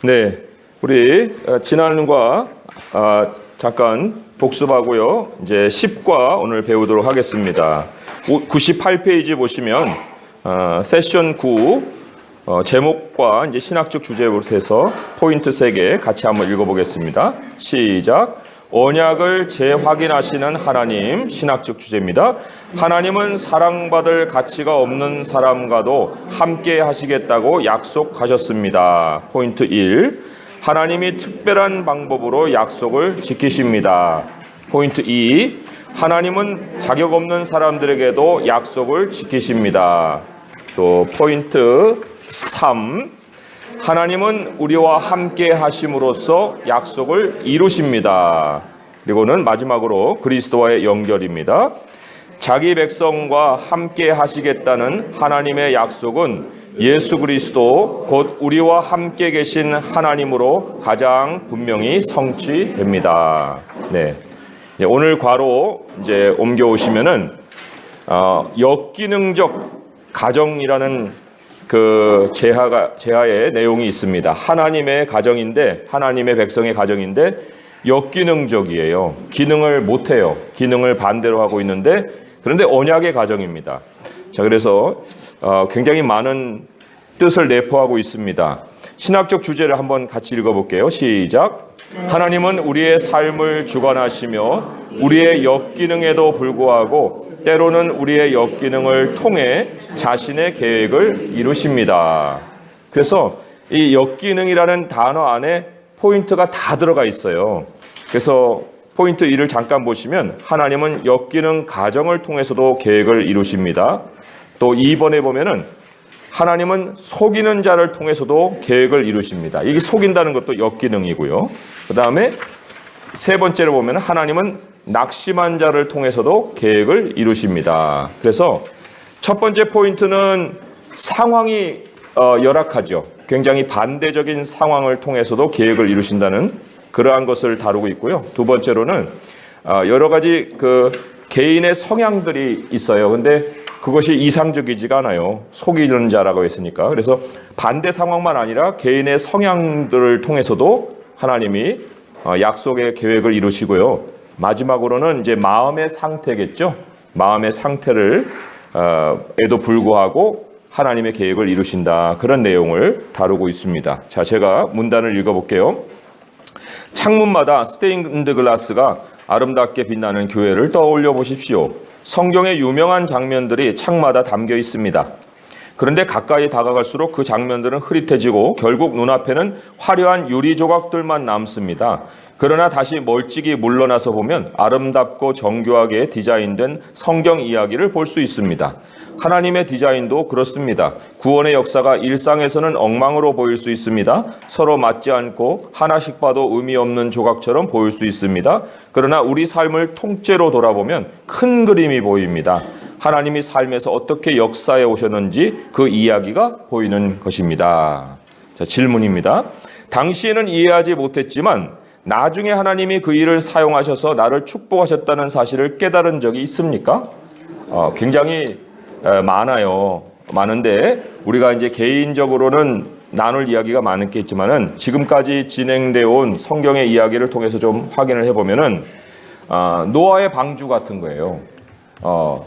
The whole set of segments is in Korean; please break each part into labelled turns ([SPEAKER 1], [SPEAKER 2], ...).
[SPEAKER 1] 네, 우리 지난과 잠깐 복습하고요. 이제 10과 오늘 배우도록 하겠습니다. 98페이지 보시면 세션 9 제목과 이제 신학적 주제부터 해서 포인트 3개 같이 한번 읽어보겠습니다. 시작. 언약을 재확인하시는 하나님, 신학적 주제입니다. 하나님은 사랑받을 가치가 없는 사람과도 함께 하시겠다고 약속하셨습니다. 포인트 1. 하나님이 특별한 방법으로 약속을 지키십니다. 포인트 2. 하나님은 자격 없는 사람들에게도 약속을 지키십니다. 또 포인트 3. 하나님은 우리와 함께 하심으로써 약속을 이루십니다. 그리고는 마지막으로 그리스도와의 연결입니다. 자기 백성과 함께 하시겠다는 하나님의 약속은 예수 그리스도 곧 우리와 함께 계신 하나님으로 가장 분명히 성취됩니다. 네. 오늘 괄호 이제 옮겨오시면은 역기능적 가정이라는 그 제하의 내용이 있습니다. 하나님의 가정인데, 하나님의 백성의 가정인데 역기능적이에요. 기능을 못해요. 기능을 반대로 하고 있는데, 그런데 언약의 가정입니다. 자, 그래서 굉장히 많은 뜻을 내포하고 있습니다. 신학적 주제를 한번 같이 읽어볼게요. 시작. 하나님은 우리의 삶을 주관하시며 우리의 역기능에도 불구하고 때로는 우리의 역기능을 통해 자신의 계획을 이루십니다. 그래서 이 역기능이라는 단어 안에 포인트가 다 들어가 있어요. 그래서 포인트 1을 잠깐 보시면 하나님은 역기능 가정을 통해서도 계획을 이루십니다. 또 2번에 보면은 하나님은 속이는 자를 통해서도 계획을 이루십니다. 이게 속인다는 것도 역기능이고요. 그 다음에 세 번째로 보면 하나님은 낙심한 자를 통해서도 계획을 이루십니다. 그래서 첫 번째 포인트는 상황이 열악하죠. 굉장히 반대적인 상황을 통해서도 계획을 이루신다는 그러한 것을 다루고 있고요. 두 번째로는 여러 가지 그 개인의 성향들이 있어요. 근데 그것이 이상적이지가 않아요. 속이는 자라고 했으니까. 그래서 반대 상황만 아니라 개인의 성향들을 통해서도 하나님이 약속의 계획을 이루시고요. 마지막으로는 이제 마음의 상태겠죠. 마음의 상태를 에도 불구하고 하나님의 계획을 이루신다. 그런 내용을 다루고 있습니다. 자, 제가 문단을 읽어볼게요. 창문마다 스테인드 글라스가 아름답게 빛나는 교회를 떠올려 보십시오. 성경의 유명한 장면들이 창마다 담겨 있습니다. 그런데 가까이 다가갈수록 그 장면들은 흐릿해지고 결국 눈앞에는 화려한 유리 조각들만 남습니다. 그러나 다시 멀찍이 물러나서 보면 아름답고 정교하게 디자인된 성경 이야기를 볼 수 있습니다. 하나님의 디자인도 그렇습니다. 구원의 역사가 일상에서는 엉망으로 보일 수 있습니다. 서로 맞지 않고 하나씩 봐도 의미 없는 조각처럼 보일 수 있습니다. 그러나 우리 삶을 통째로 돌아보면 큰 그림이 보입니다. 하나님이 삶에서 어떻게 역사해 오셨는지 그 이야기가 보이는 것입니다. 자, 질문입니다. 당시에는 이해하지 못했지만 나중에 하나님이 그 일을 사용하셔서 나를 축복하셨다는 사실을 깨달은 적이 있습니까? 굉장히 많아요. 많은데 우리가 이제 개인적으로는 나눌 이야기가 많겠지만은 지금까지 진행되어 온 성경의 이야기를 통해서 좀 확인을 해보면은 노아의 방주 같은 거예요.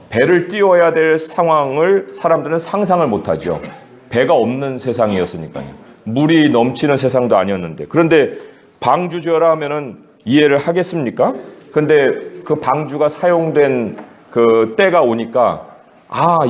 [SPEAKER 1] 배를 띄워야 될 상황을 사람들은 상상을 못하죠. 배가 없는 세상이었으니까요. 물이 넘치는 세상도 아니었는데. 그런데 방주 지어라 하면은 이해를 하겠습니까? 그런데 그 방주가 사용된 그 때가 오니까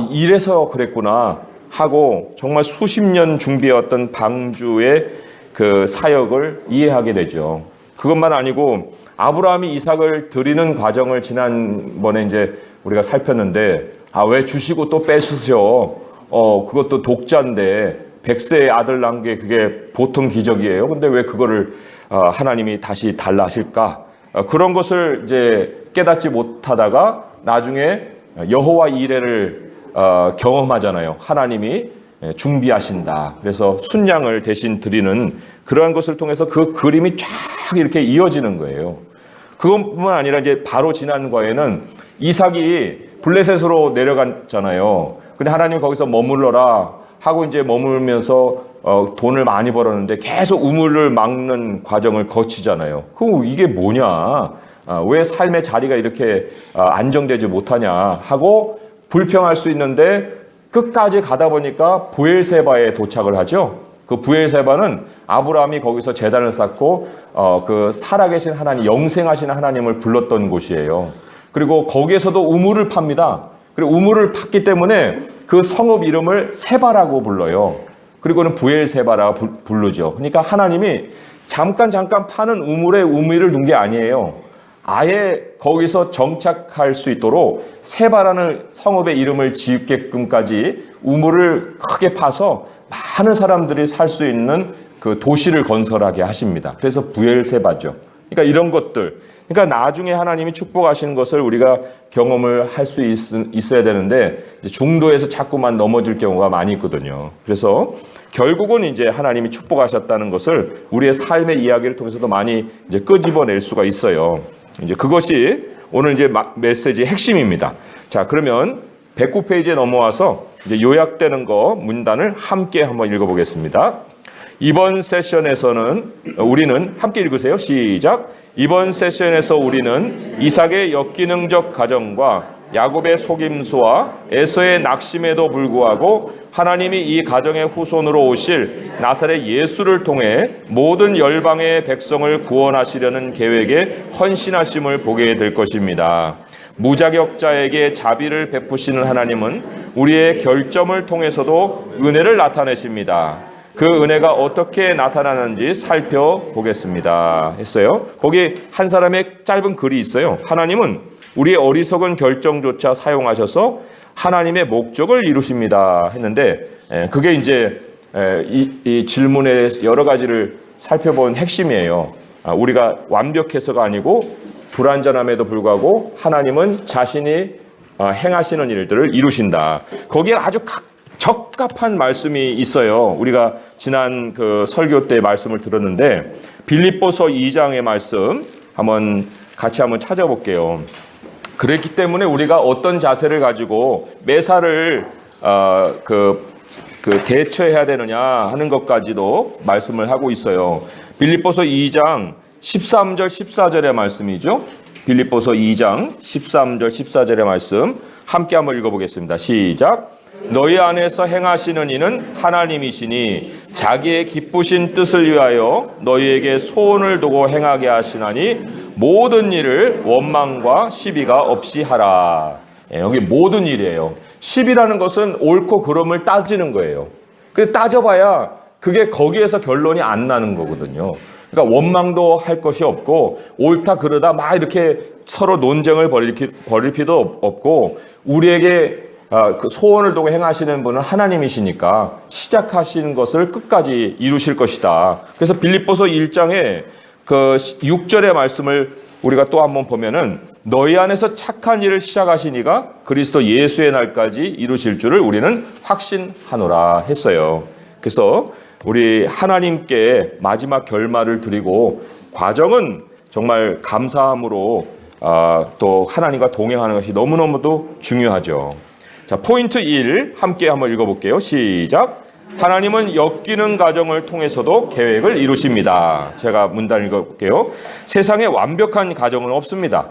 [SPEAKER 1] 이래서 그랬구나 하고 정말 수십 년 준비해왔던 방주의 그 사역을 이해하게 되죠. 그것만 아니고 아브라함이 이삭을 드리는 과정을 지난번에 이제 우리가 살폈는데 왜 주시고 또 뺏으셔? 그것도 독자인데 100세의 아들 낳은 게 그게 보통 기적이에요. 근데 왜 그거를 하나님이 다시 달라 하실까? 그런 것을 이제 깨닫지 못하다가 나중에 여호와 이레를 경험하잖아요. 하나님이 준비하신다. 그래서 순양을 대신 드리는 그러한 것을 통해서 그 그림이 쫙 이렇게 이어지는 거예요. 그것뿐만 아니라 이제 바로 지난 과에는 이삭이 블레셋으로 내려갔잖아요. 근데 하나님 거기서 머물러라 하고 이제 머물면서 돈을 많이 벌었는데 계속 우물을 막는 과정을 거치잖아요. 그럼 이게 뭐냐? 왜 삶의 자리가 이렇게 안정되지 못하냐 하고 불평할 수 있는데 끝까지 가다 보니까 부엘세바에 도착을 하죠. 그 부엘세바는 아브라함이 거기서 제단을 쌓고 그 살아계신 하나님, 영생하신 하나님을 불렀던 곳이에요. 그리고 거기에서도 우물을 팝니다. 그리고 우물을 팠기 때문에 그 성읍 이름을 세바라고 불러요. 그리고는 부엘세바라 부르죠. 그러니까 하나님이 잠깐 파는 우물에 우물을 둔 게 아니에요. 아예 거기서 정착할 수 있도록 세바라는 성읍의 이름을 지게끔까지 우물을 크게 파서 많은 사람들이 살 수 있는 그 도시를 건설하게 하십니다. 그래서 부엘세바죠. 그러니까 이런 것들, 그러니까 나중에 하나님이 축복하시는 것을 우리가 경험을 할 수 있어야 되는데 중도에서 자꾸만 넘어질 경우가 많이 있거든요. 그래서 결국은 이제 하나님이 축복하셨다는 것을 우리의 삶의 이야기를 통해서도 많이 이제 끄집어낼 수가 있어요. 이제 그것이 오늘 이제 메시지의 핵심입니다. 자, 그러면 109페이지에 넘어와서 이제 요약되는 거 문단을 함께 한번 읽어보겠습니다. 이번 세션에서는 우리는 함께 읽으세요. 시작. 이번 세션에서 우리는 이삭의 역기능적 가정과 야곱의 속임수와 에서의 낙심에도 불구하고 하나님이 이 가정의 후손으로 오실 나사렛 예수를 통해 모든 열방의 백성을 구원하시려는 계획에 헌신하심을 보게 될 것입니다. 무자격자에게 자비를 베푸시는 하나님은 우리의 결점을 통해서도 은혜를 나타내십니다. 그 은혜가 어떻게 나타나는지 살펴보겠습니다. 했어요. 거기 한 사람의 짧은 글이 있어요. 하나님은 우리의 어리석은 결정조차 사용하셔서 하나님의 목적을 이루십니다. 했는데 그게 이제 이 질문의 여러 가지를 살펴본 핵심이에요. 우리가 완벽해서가 아니고 불완전함에도 불구하고 하나님은 자신이 행하시는 일들을 이루신다. 거기에 아주 적합한 말씀이 있어요. 우리가 지난 그 설교 때 말씀을 들었는데 빌립보서 2장의 말씀 같이 한번 찾아볼게요. 그랬기 때문에 우리가 어떤 자세를 가지고 매사를 대처해야 되느냐 하는 것까지도 말씀을 하고 있어요. 빌립보서 2장 13절 14절의 말씀이죠. 빌립보서 2장 13절 14절의 말씀 함께 한번 읽어보겠습니다. 시작. 너희 안에서 행하시는 이는 하나님이시니 자기의 기쁘신 뜻을 위하여 너희에게 소원을 두고 행하게 하시나니 모든 일을 원망과 시비가 없이 하라. 여기 모든 일이에요. 시비라는 것은 옳고 그름을 따지는 거예요. 그래서 따져봐야 그게 거기에서 결론이 안 나는 거거든요. 그러니까 원망도 할 것이 없고 옳다 그르다 막 이렇게 서로 논쟁을 벌일 필요도 없고 우리에게 그 소원을 두고 행하시는 분은 하나님이시니까 시작하신 것을 끝까지 이루실 것이다. 그래서 빌립보서 1장에 그 6절의 말씀을 우리가 또 한번 보면은 너희 안에서 착한 일을 시작하신 이가 그리스도 예수의 날까지 이루실 줄을 우리는 확신하노라 했어요. 그래서 우리 하나님께 마지막 결말을 드리고 과정은 정말 감사함으로 또 하나님과 동행하는 것이 너무너무도 중요하죠. 자, 포인트 1 함께 한번 읽어볼게요. 시작. 하나님은 역기능 가정을 통해서도 계획을 이루십니다. 제가 문단 읽어볼게요. 세상에 완벽한 가정은 없습니다.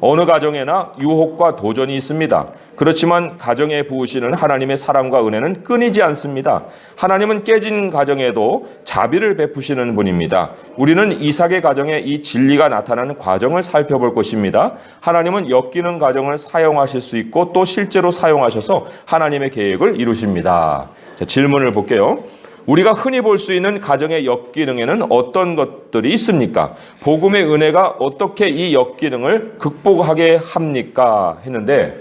[SPEAKER 1] 어느 가정에나 유혹과 도전이 있습니다. 그렇지만 가정에 부으시는 하나님의 사랑과 은혜는 끊이지 않습니다. 하나님은 깨진 가정에도 자비를 베푸시는 분입니다. 우리는 이삭의 가정에 이 진리가 나타나는 과정을 살펴볼 것입니다. 하나님은 엮이는 가정을 사용하실 수 있고 또 실제로 사용하셔서 하나님의 계획을 이루십니다. 자, 질문을 볼게요. 우리가 흔히 볼 수 있는 가정의 역기능에는 어떤 것들이 있습니까? 복음의 은혜가 어떻게 이 역기능을 극복하게 합니까? 했는데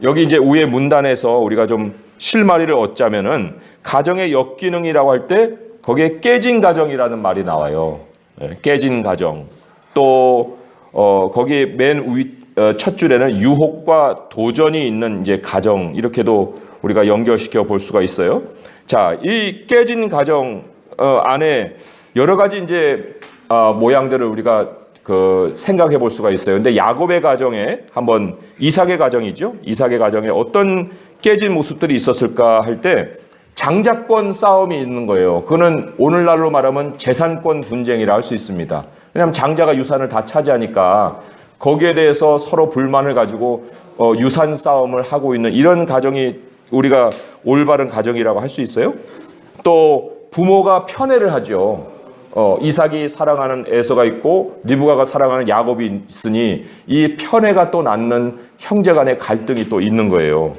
[SPEAKER 1] 여기 이제 위에 문단에서 우리가 좀 실마리를 얻자면은 가정의 역기능이라고 할 때 거기에 깨진 가정이라는 말이 나와요. 깨진 가정. 또 거기 맨 첫 줄에는 유혹과 도전이 있는 이제 가정 이렇게도 우리가 연결시켜 볼 수가 있어요. 자, 이 깨진 가정 안에 여러 가지 이제 모양들을 우리가 생각해 볼 수가 있어요. 근데 야곱의 가정에 이삭의 가정이죠. 이삭의 가정에 어떤 깨진 모습들이 있었을까 할 때 장자권 싸움이 있는 거예요. 그거는 오늘날로 말하면 재산권 분쟁이라 할 수 있습니다. 왜냐하면 장자가 유산을 다 차지하니까 거기에 대해서 서로 불만을 가지고 유산 싸움을 하고 있는 이런 가정이 우리가 올바른 가정이라고 할 수 있어요? 또 부모가 편애를 하죠. 이삭이 사랑하는 에서가 있고 리브가가 사랑하는 야곱이 있으니 이 편애가 또 낳는 형제 간의 갈등이 또 있는 거예요.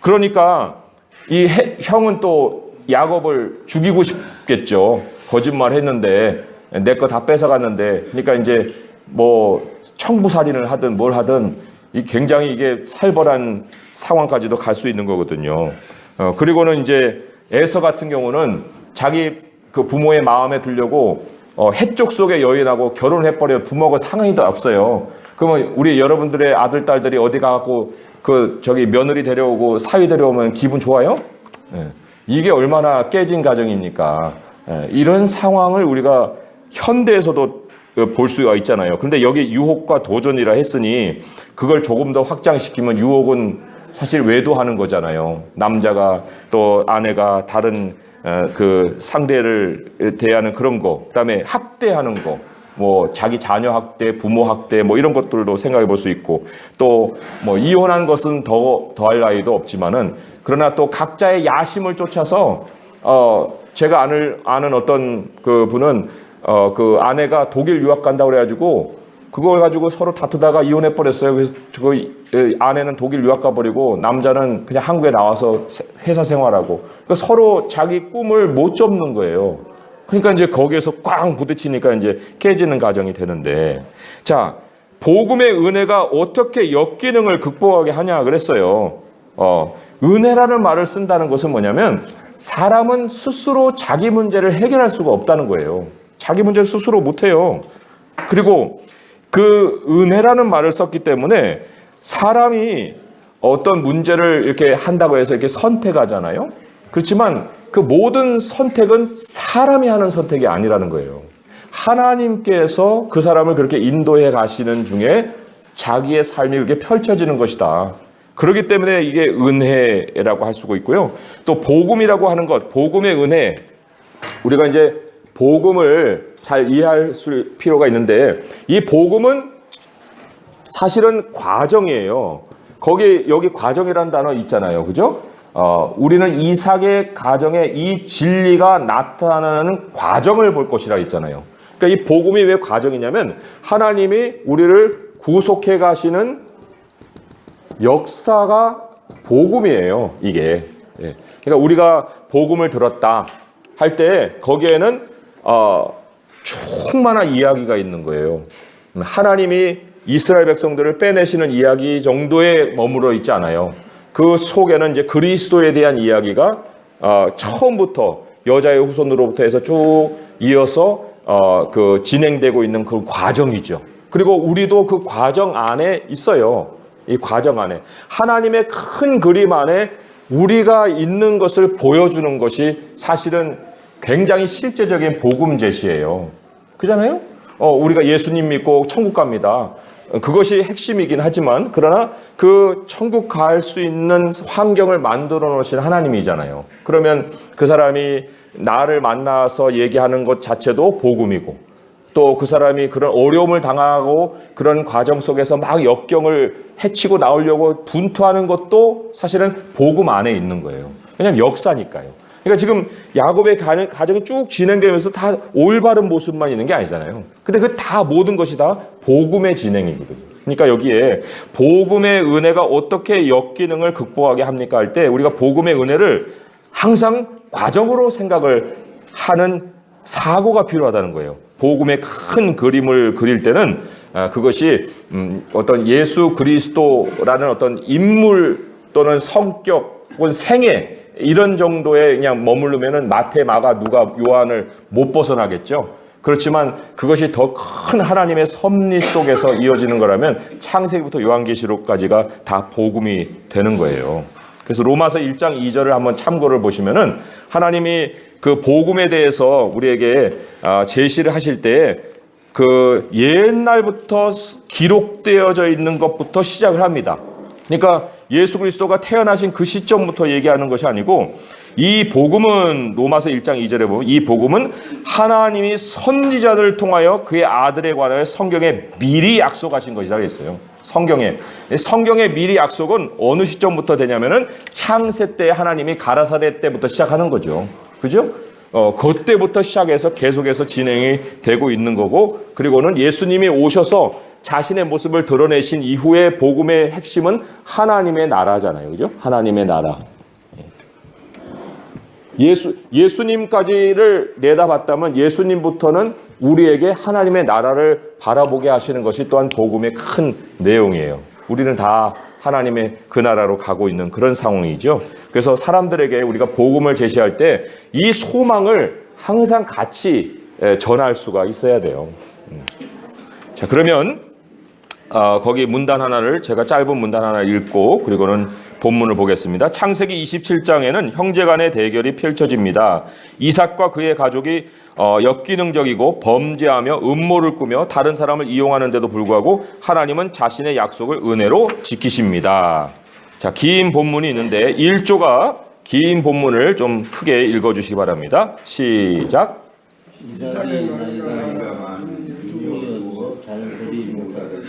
[SPEAKER 1] 그러니까 이 형은 또 야곱을 죽이고 싶겠죠. 거짓말 했는데 내 거 다 뺏어갔는데, 그러니까 이제 뭐 청부살인을 하든 뭘 하든 굉장히 이게 살벌한 상황까지도 갈 수 있는 거거든요. 그리고는 이제 에서 같은 경우는 자기 그 부모의 마음에 들려고 해쪽 속의 여인하고 결혼을 해버려 부모가 상관이 더 없어요. 그러면 우리 여러분들의 아들, 딸들이 어디 가고 저기 며느리 데려오고 사위 데려오면 기분 좋아요? 이게 얼마나 깨진 가정입니까? 이런 상황을 우리가 현대에서도 볼 수가 있잖아요. 그런데 여기 유혹과 도전이라 했으니 그걸 조금 더 확장시키면 유혹은 사실 외도하는 거잖아요. 남자가 또 아내가 다른 그 상대를 대하는 그런 거, 그다음에 학대하는 거, 뭐 자기 자녀 학대, 부모 학대, 뭐 이런 것들도 생각해 볼 수 있고, 또 뭐 이혼한 것은 더할 나위도 없지만은 그러나 또 각자의 야심을 쫓아서 제가 아는 어떤 그 분은 그 아내가 독일 유학 간다고 그래가지고 그걸 가지고 서로 다투다가 이혼해 버렸어요. 그래서 아내는 독일 유학 가버리고 남자는 그냥 한국에 나와서 회사 생활하고, 그러니까 서로 자기 꿈을 못 접는 거예요. 그러니까 이제 거기에서 꽝 부딪히니까 이제 깨지는 가정이 되는데, 자, 복음의 은혜가 어떻게 역기능을 극복하게 하냐 그랬어요. 은혜라는 말을 쓴다는 것은 뭐냐면 사람은 스스로 자기 문제를 해결할 수가 없다는 거예요. 자기 문제를 스스로 못해요. 그리고 그 은혜라는 말을 썼기 때문에 사람이 어떤 문제를 이렇게 한다고 해서 이렇게 선택하잖아요. 그렇지만 그 모든 선택은 사람이 하는 선택이 아니라는 거예요. 하나님께서 그 사람을 그렇게 인도해 가시는 중에 자기의 삶이 그렇게 펼쳐지는 것이다. 그렇기 때문에 이게 은혜라고 할 수가 있고요. 또 복음이라고 하는 것, 복음의 은혜. 우리가 이제 복음을 잘 이해할 필요가 있는데, 이 복음은 사실은 과정이에요. 여기 과정이라는 단어 있잖아요. 그죠? 우리는 이삭의 가정에 이 진리가 나타나는 과정을 볼 것이라 했잖아요. 그러니까 이 복음이 왜 과정이냐면 하나님이 우리를 구속해 가시는 역사가 복음이에요. 이게. 그러니까 우리가 복음을 들었다 할 때 거기에는 충만한 이야기가 있는 거예요. 하나님이 이스라엘 백성들을 빼내시는 이야기 정도에 머물러 있지 않아요. 그 속에는 이제 그리스도에 대한 이야기가 처음부터 여자의 후손으로부터 해서 쭉 이어서 그 진행되고 있는 그 과정이죠. 그리고 우리도 그 과정 안에 있어요. 이 과정 안에 하나님의 큰 그림 안에 우리가 있는 것을 보여주는 것이 사실은 굉장히 실제적인 복음 제시예요. 그잖아요? 우리가 예수님 믿고 천국 갑니다. 그것이 핵심이긴 하지만 그러나 그 천국 갈 수 있는 환경을 만들어 놓으신 하나님이잖아요. 그러면 그 사람이 나를 만나서 얘기하는 것 자체도 복음이고, 또 그 사람이 그런 어려움을 당하고 그런 과정 속에서 막 역경을 헤치고 나오려고 분투하는 것도 사실은 복음 안에 있는 거예요. 왜냐하면 역사니까요. 그러니까 지금 야곱의 가정이 쭉 진행되면서 다 올바른 모습만 있는 게 아니잖아요. 근데 그 다 모든 것이 다 복음의 진행이거든요. 그러니까 여기에 복음의 은혜가 어떻게 역기능을 극복하게 합니까 할 때 우리가 복음의 은혜를 항상 과정으로 생각을 하는 사고가 필요하다는 거예요. 복음의 큰 그림을 그릴 때는 그것이 어떤 예수 그리스도라는 어떤 인물 또는 성격 혹은 생애 이런 정도에 그냥 머무르면은 마태, 마가, 누가, 요한을 못 벗어나겠죠. 그렇지만 그것이 더 큰 하나님의 섭리 속에서 이어지는 거라면 창세기부터 요한계시록까지가 다 복음이 되는 거예요. 그래서 로마서 1장 2절을 한번 참고를 보시면은 하나님이 그 복음에 대해서 우리에게 제시를 하실 때 그 옛날부터 기록되어져 있는 것부터 시작을 합니다. 그러니까 예수 그리스도가 태어나신 그 시점부터 얘기하는 것이 아니고 이 복음은 로마서 1장 2절에 보면 이 복음은 하나님이 선지자들을 통하여 그의 아들에 관하여 성경에 미리 약속하신 것이라고 했어요. 성경의 미리 약속은 어느 시점부터 되냐면은 창세 때 하나님이 가라사대 때부터 시작하는 거죠. 그죠? 그때부터 시작해서 계속해서 진행이 되고 있는 거고, 그리고는 예수님이 오셔서 자신의 모습을 드러내신 이후의 복음의 핵심은 하나님의 나라잖아요. 그죠? 하나님의 나라. 예수님까지를 내다봤다면 예수님부터는 우리에게 하나님의 나라를 바라보게 하시는 것이 또한 복음의 큰 내용이에요. 우리는 다 하나님의 그 나라로 가고 있는 그런 상황이죠. 그래서 사람들에게 우리가 복음을 제시할 때 이 소망을 항상 같이 전할 수가 있어야 돼요. 자, 그러면 거기 문단 하나를, 제가 짧은 문단 하나 읽고 그리고는 본문을 보겠습니다. 창세기 27장에는 형제간의 대결이 펼쳐집니다. 이삭과 그의 가족이 역기능적이고 범죄하며 음모를 꾸며 다른 사람을 이용하는데도 불구하고 하나님은 자신의 약속을 은혜로 지키십니다. 자, 긴 본문이 있는데 1조가 긴 본문을 좀 크게 읽어주시기 바랍니다. 시작.
[SPEAKER 2] 이삭이 나이가 많은 중이어서 잘 보지 못하더니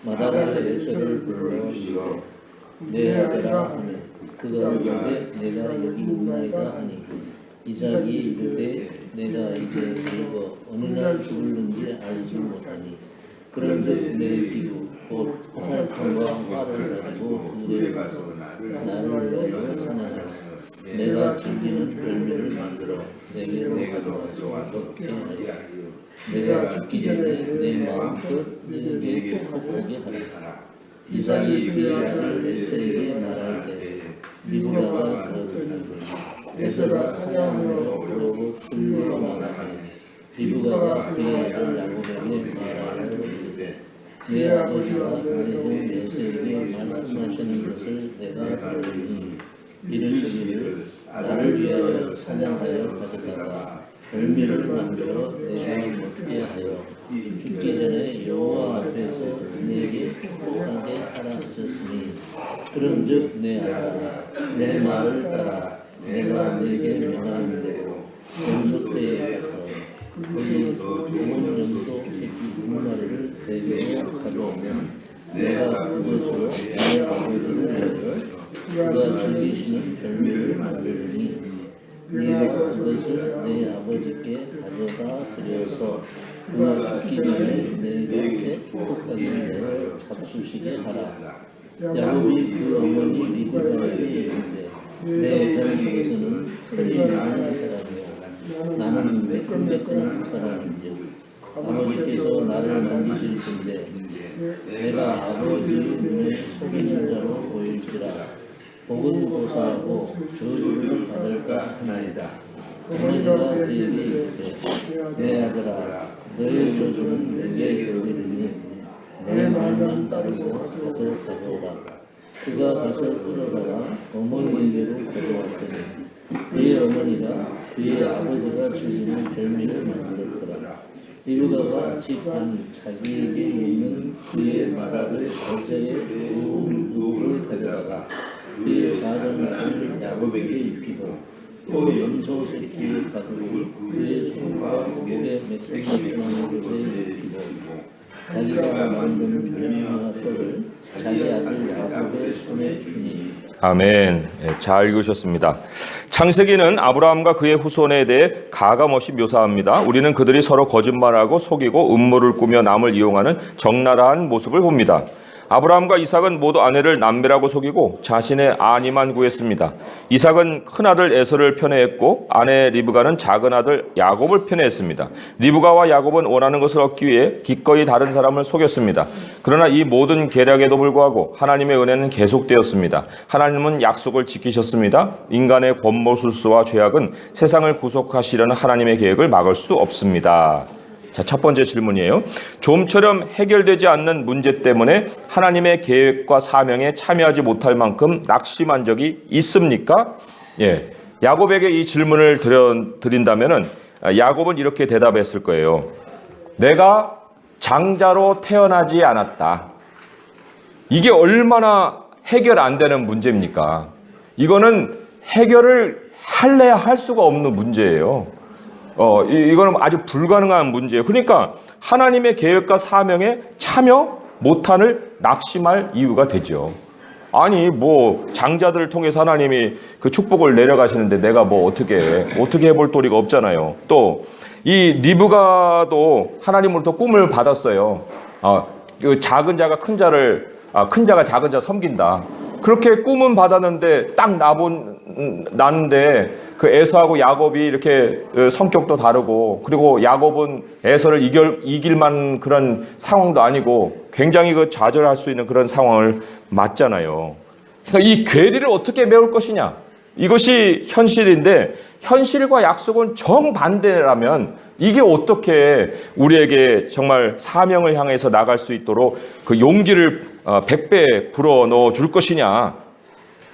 [SPEAKER 2] 마다라의 에서를 불러 이르되 내 아들아 하니 그가 이르되 내가 여기 있나이다 하니 이삭이 이르되 내가 이제 늙어 어느 날 죽을는지 알지 못하니 그런즉 내 기후 곧 화살탄과 활을 가지고 들에 가서 나를 위하여 사냥하라. 내가 즐기는 별미를 만들어 내게로 가져와서 먹게 하리라. 내가 죽기 전에 내 마음껏 내게 축복하게 하리라. 이삭이 그의 아들 에서에게 말할 때 리브가가 그러더니 에서가 사냥하러 오려고 들러 나가니 리브가가 그의 아들 야곱에게 말하여 이르되 내 아버지와 내 형 에서에게 말씀하시는 것을 내가 들으니 이르시기를 나를 위하여 사냥하여 가져다가 별미를 만들어 내가 먹게 하여 죽기 전에 여호와 앞에서 내게 축복하게 하라 하셨으니 그런즉 내 아들아 내 말을 따라 내가 내게 명하는 대로 염소 때에 가서 거기서 좋은 염소 새끼 2마리를 내게로 가져오면 내가 그것으로 내 아버지를 내려 그가 즐기시는 별미를 만들니 네가 그것을 내 아버지께 가져다 드려서 그가 죽기 전에 내게 축복하는 대로 잡수시게 하라. 야곱이 그 어머니 리브가에게 이르되 내 뱃속에서는 털이 많은 사람이요 나는 매끈매끈한 사람인즉 아버지께서 나를 만드실 텐데 내가 아버지 눈에 속이는 자로 보일지라 복은 고사하고 저주를 받을까 하나이다. 어머니가 그에게 이르되 내 아들아 너의 저주는 내게 이르리니 내 말만 따르고 가서 가져오라. 그가 가서 끌어다가 어머니에게로 가져왔더니 그의 어머니가 그의 아버지가 즐기는 별미를 만들었더라. 리브가가 집 안 자기에게 있는 그의 마라를 어제의 좋은 누를 가져다가 그의 작은 아들 야곱에게 입히고 또 염소 새끼 가죽을 그의 손과 목에 매끈매끈한 것에 입히고 자기가 만든 별미와 떡을 자기 아들 야곱의 손에 주니.
[SPEAKER 1] 아멘. 잘 읽으셨습니다. 창세기는 아브라함과 그의 후손에 대해 가감없이 묘사합니다. 우리는 그들이 서로 거짓말하고 속이고 음모를 꾸며 남을 이용하는 적나라한 모습을 봅니다. 아브라함과 이삭은 모두 아내를 남매라고 속이고 자신의 안위만 구했습니다. 이삭은 큰아들 에서를 편애했고 아내 리브가는 작은 아들 야곱을 편애했습니다. 리브가와 야곱은 원하는 것을 얻기 위해 기꺼이 다른 사람을 속였습니다. 그러나 이 모든 계략에도 불구하고 하나님의 은혜는 계속되었습니다. 하나님은 약속을 지키셨습니다. 인간의 권모술수와 죄악은 세상을 구속하시려는 하나님의 계획을 막을 수 없습니다. 자, 첫 번째 질문이에요. 좀처럼 해결되지 않는 문제 때문에 하나님의 계획과 사명에 참여하지 못할 만큼 낙심한 적이 있습니까? 예. 야곱에게 이 질문을 드린다면은 야곱은 이렇게 대답했을 거예요. 내가 장자로 태어나지 않았다. 이게 얼마나 해결 안 되는 문제입니까? 이거는 해결을 할래야 할 수가 없는 문제예요. 이거는 아주 불가능한 문제예요. 그러니까 하나님의 계획과 사명에 참여 못한을 낙심할 이유가 되죠. 아니 뭐 장자들을 통해서 하나님이 그 축복을 내려가시는데 내가 뭐 어떻게 해볼 도리가 없잖아요. 또 이 리브가도 하나님으로부터 꿈을 받았어요. 그 작은 자가 큰 자가 작은 자 섬긴다. 그렇게 꿈은 받았는데 딱 나는데 그 에서하고 야곱이 이렇게 성격도 다르고, 그리고 야곱은 에서를 이길 만한 그런 상황도 아니고 굉장히 그 좌절할 수 있는 그런 상황을 맞잖아요. 그러니까 이 괴리를 어떻게 메울 것이냐, 이것이 현실인데, 현실과 약속은 정반대라면 이게 어떻게 우리에게 정말 사명을 향해서 나갈 수 있도록 그 용기를 100배 불어넣어 줄 것이냐,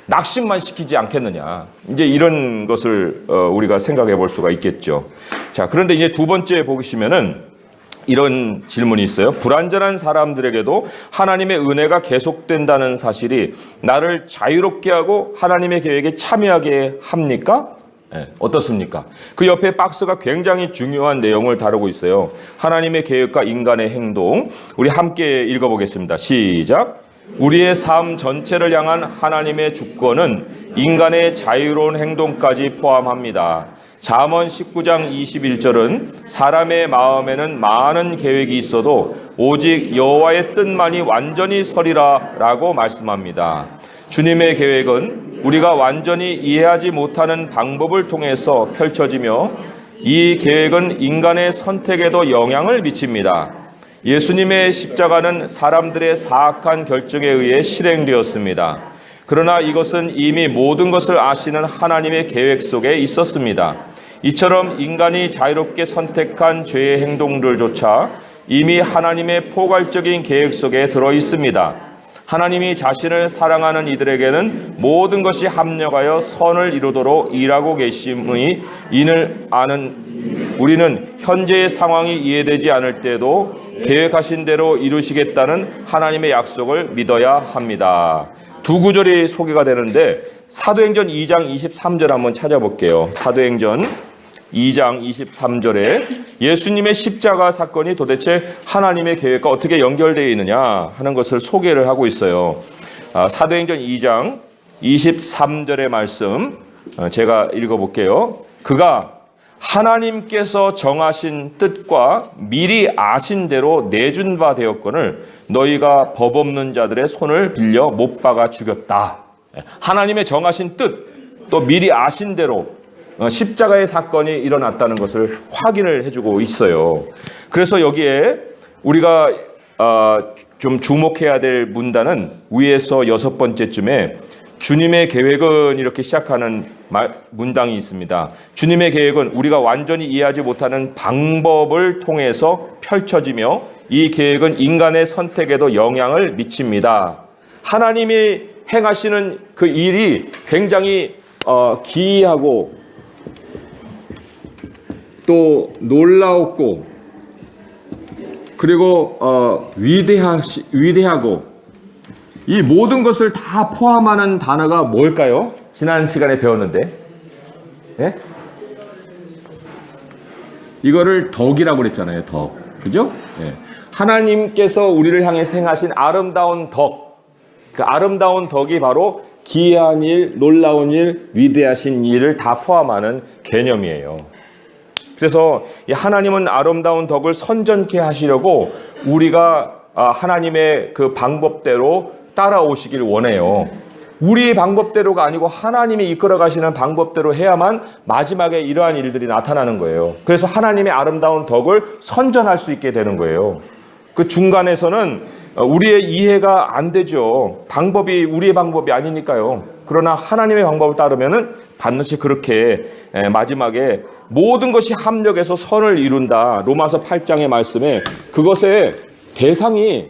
[SPEAKER 1] 낙심만 시키지 않겠느냐, 이제 이런 것을 우리가 생각해 볼 수가 있겠죠. 자, 그런데 이제 두 번째 보시면은 이런 질문이 있어요. 불완전한 사람들에게도 하나님의 은혜가 계속된다는 사실이 나를 자유롭게 하고 하나님의 계획에 참여하게 합니까? 네, 어떻습니까? 그 옆에 박스가 굉장히 중요한 내용을 다루고 있어요. 하나님의 계획과 인간의 행동. 우리 함께 읽어보겠습니다. 시작. 우리의 삶 전체를 향한 하나님의 주권은 인간의 자유로운 행동까지 포함합니다. 잠언 19장 21절은 사람의 마음에는 많은 계획이 있어도 오직 여호와의 뜻만이 완전히 서리라 라고 말씀합니다. 주님의 계획은 우리가 완전히 이해하지 못하는 방법을 통해서 펼쳐지며 이 계획은 인간의 선택에도 영향을 미칩니다. 예수님의 십자가는 사람들의 사악한 결정에 의해 실행되었습니다. 그러나 이것은 이미 모든 것을 아시는 하나님의 계획 속에 있었습니다. 이처럼 인간이 자유롭게 선택한 죄의 행동들조차 이미 하나님의 포괄적인 계획 속에 들어 있습니다. 하나님이 자신을 사랑하는 이들에게는 모든 것이 합력하여 선을 이루도록 일하고 계심의 인을 아는 우리는 현재의 상황이 이해되지 않을 때도 계획하신 대로 이루시겠다는 하나님의 약속을 믿어야 합니다. 두 구절이 소개가 되는데 사도행전 2장 23절 한번 찾아볼게요. 사도행전 2장 23절에 예수님의 십자가 사건이 도대체 하나님의 계획과 어떻게 연결되어 있느냐 하는 것을 소개를 하고 있어요. 사도행전 2장 23절의 말씀 제가 읽어볼게요. 그가 하나님께서 정하신 뜻과 미리 아신 대로 내준 바 되었거늘 너희가 법 없는 자들의 손을 빌려 못 박아 죽였다. 하나님의 정하신 뜻, 또 미리 아신 대로 십자가의 사건이 일어났다는 것을 확인을 해주고 있어요. 그래서 여기에 우리가 좀 주목해야 될 문단은 위에서 6번째쯤에 주님의 계획은 이렇게 시작하는 문장이 있습니다. 주님의 계획은 우리가 완전히 이해하지 못하는 방법을 통해서 펼쳐지며 이 계획은 인간의 선택에도 영향을 미칩니다. 하나님이 행하시는 그 일이 굉장히 기이하고 또 놀라웠고, 그리고 위대하고, 이 모든 것을 다 포함하는 단어가 뭘까요? 지난 시간에 배웠는데, 예? 이거를 덕이라고 그랬잖아요. 덕, 그죠? 예. 하나님께서 우리를 향해 행하신 아름다운 덕, 그 아름다운 덕이 바로 기이한 일, 놀라운 일, 위대하신 일을 다 포함하는 개념이에요. 그래서 하나님은 아름다운 덕을 선전케 하시려고 우리가 하나님의 그 방법대로 따라오시길 원해요. 우리의 방법대로가 아니고 하나님이 이끌어 가시는 방법대로 해야만 마지막에 이러한 일들이 나타나는 거예요. 그래서 하나님의 아름다운 덕을 선전할 수 있게 되는 거예요. 그 중간에서는 우리의 이해가 안 되죠. 방법이 우리의 방법이 아니니까요. 그러나 하나님의 방법을 따르면은 반드시 그렇게 마지막에 모든 것이 합력해서 선을 이룬다. 로마서 8장의 말씀에 그것의 대상이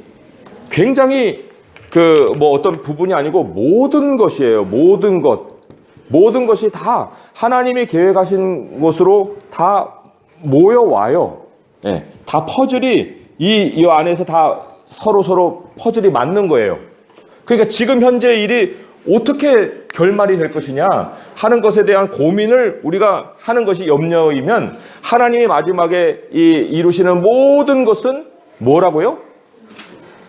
[SPEAKER 1] 굉장히 그 뭐 어떤 부분이 아니고 모든 것이에요. 모든 것이 다 하나님이 계획하신 것으로 다 모여와요. 예, 다 퍼즐이 이 안에서 다 서로 퍼즐이 맞는 거예요. 그러니까 지금 현재 일이 어떻게 결말이 될 것이냐 하는 것에 대한 고민을 우리가 하는 것이 염려이면 하나님이 마지막에 이루시는 모든 것은 뭐라고요?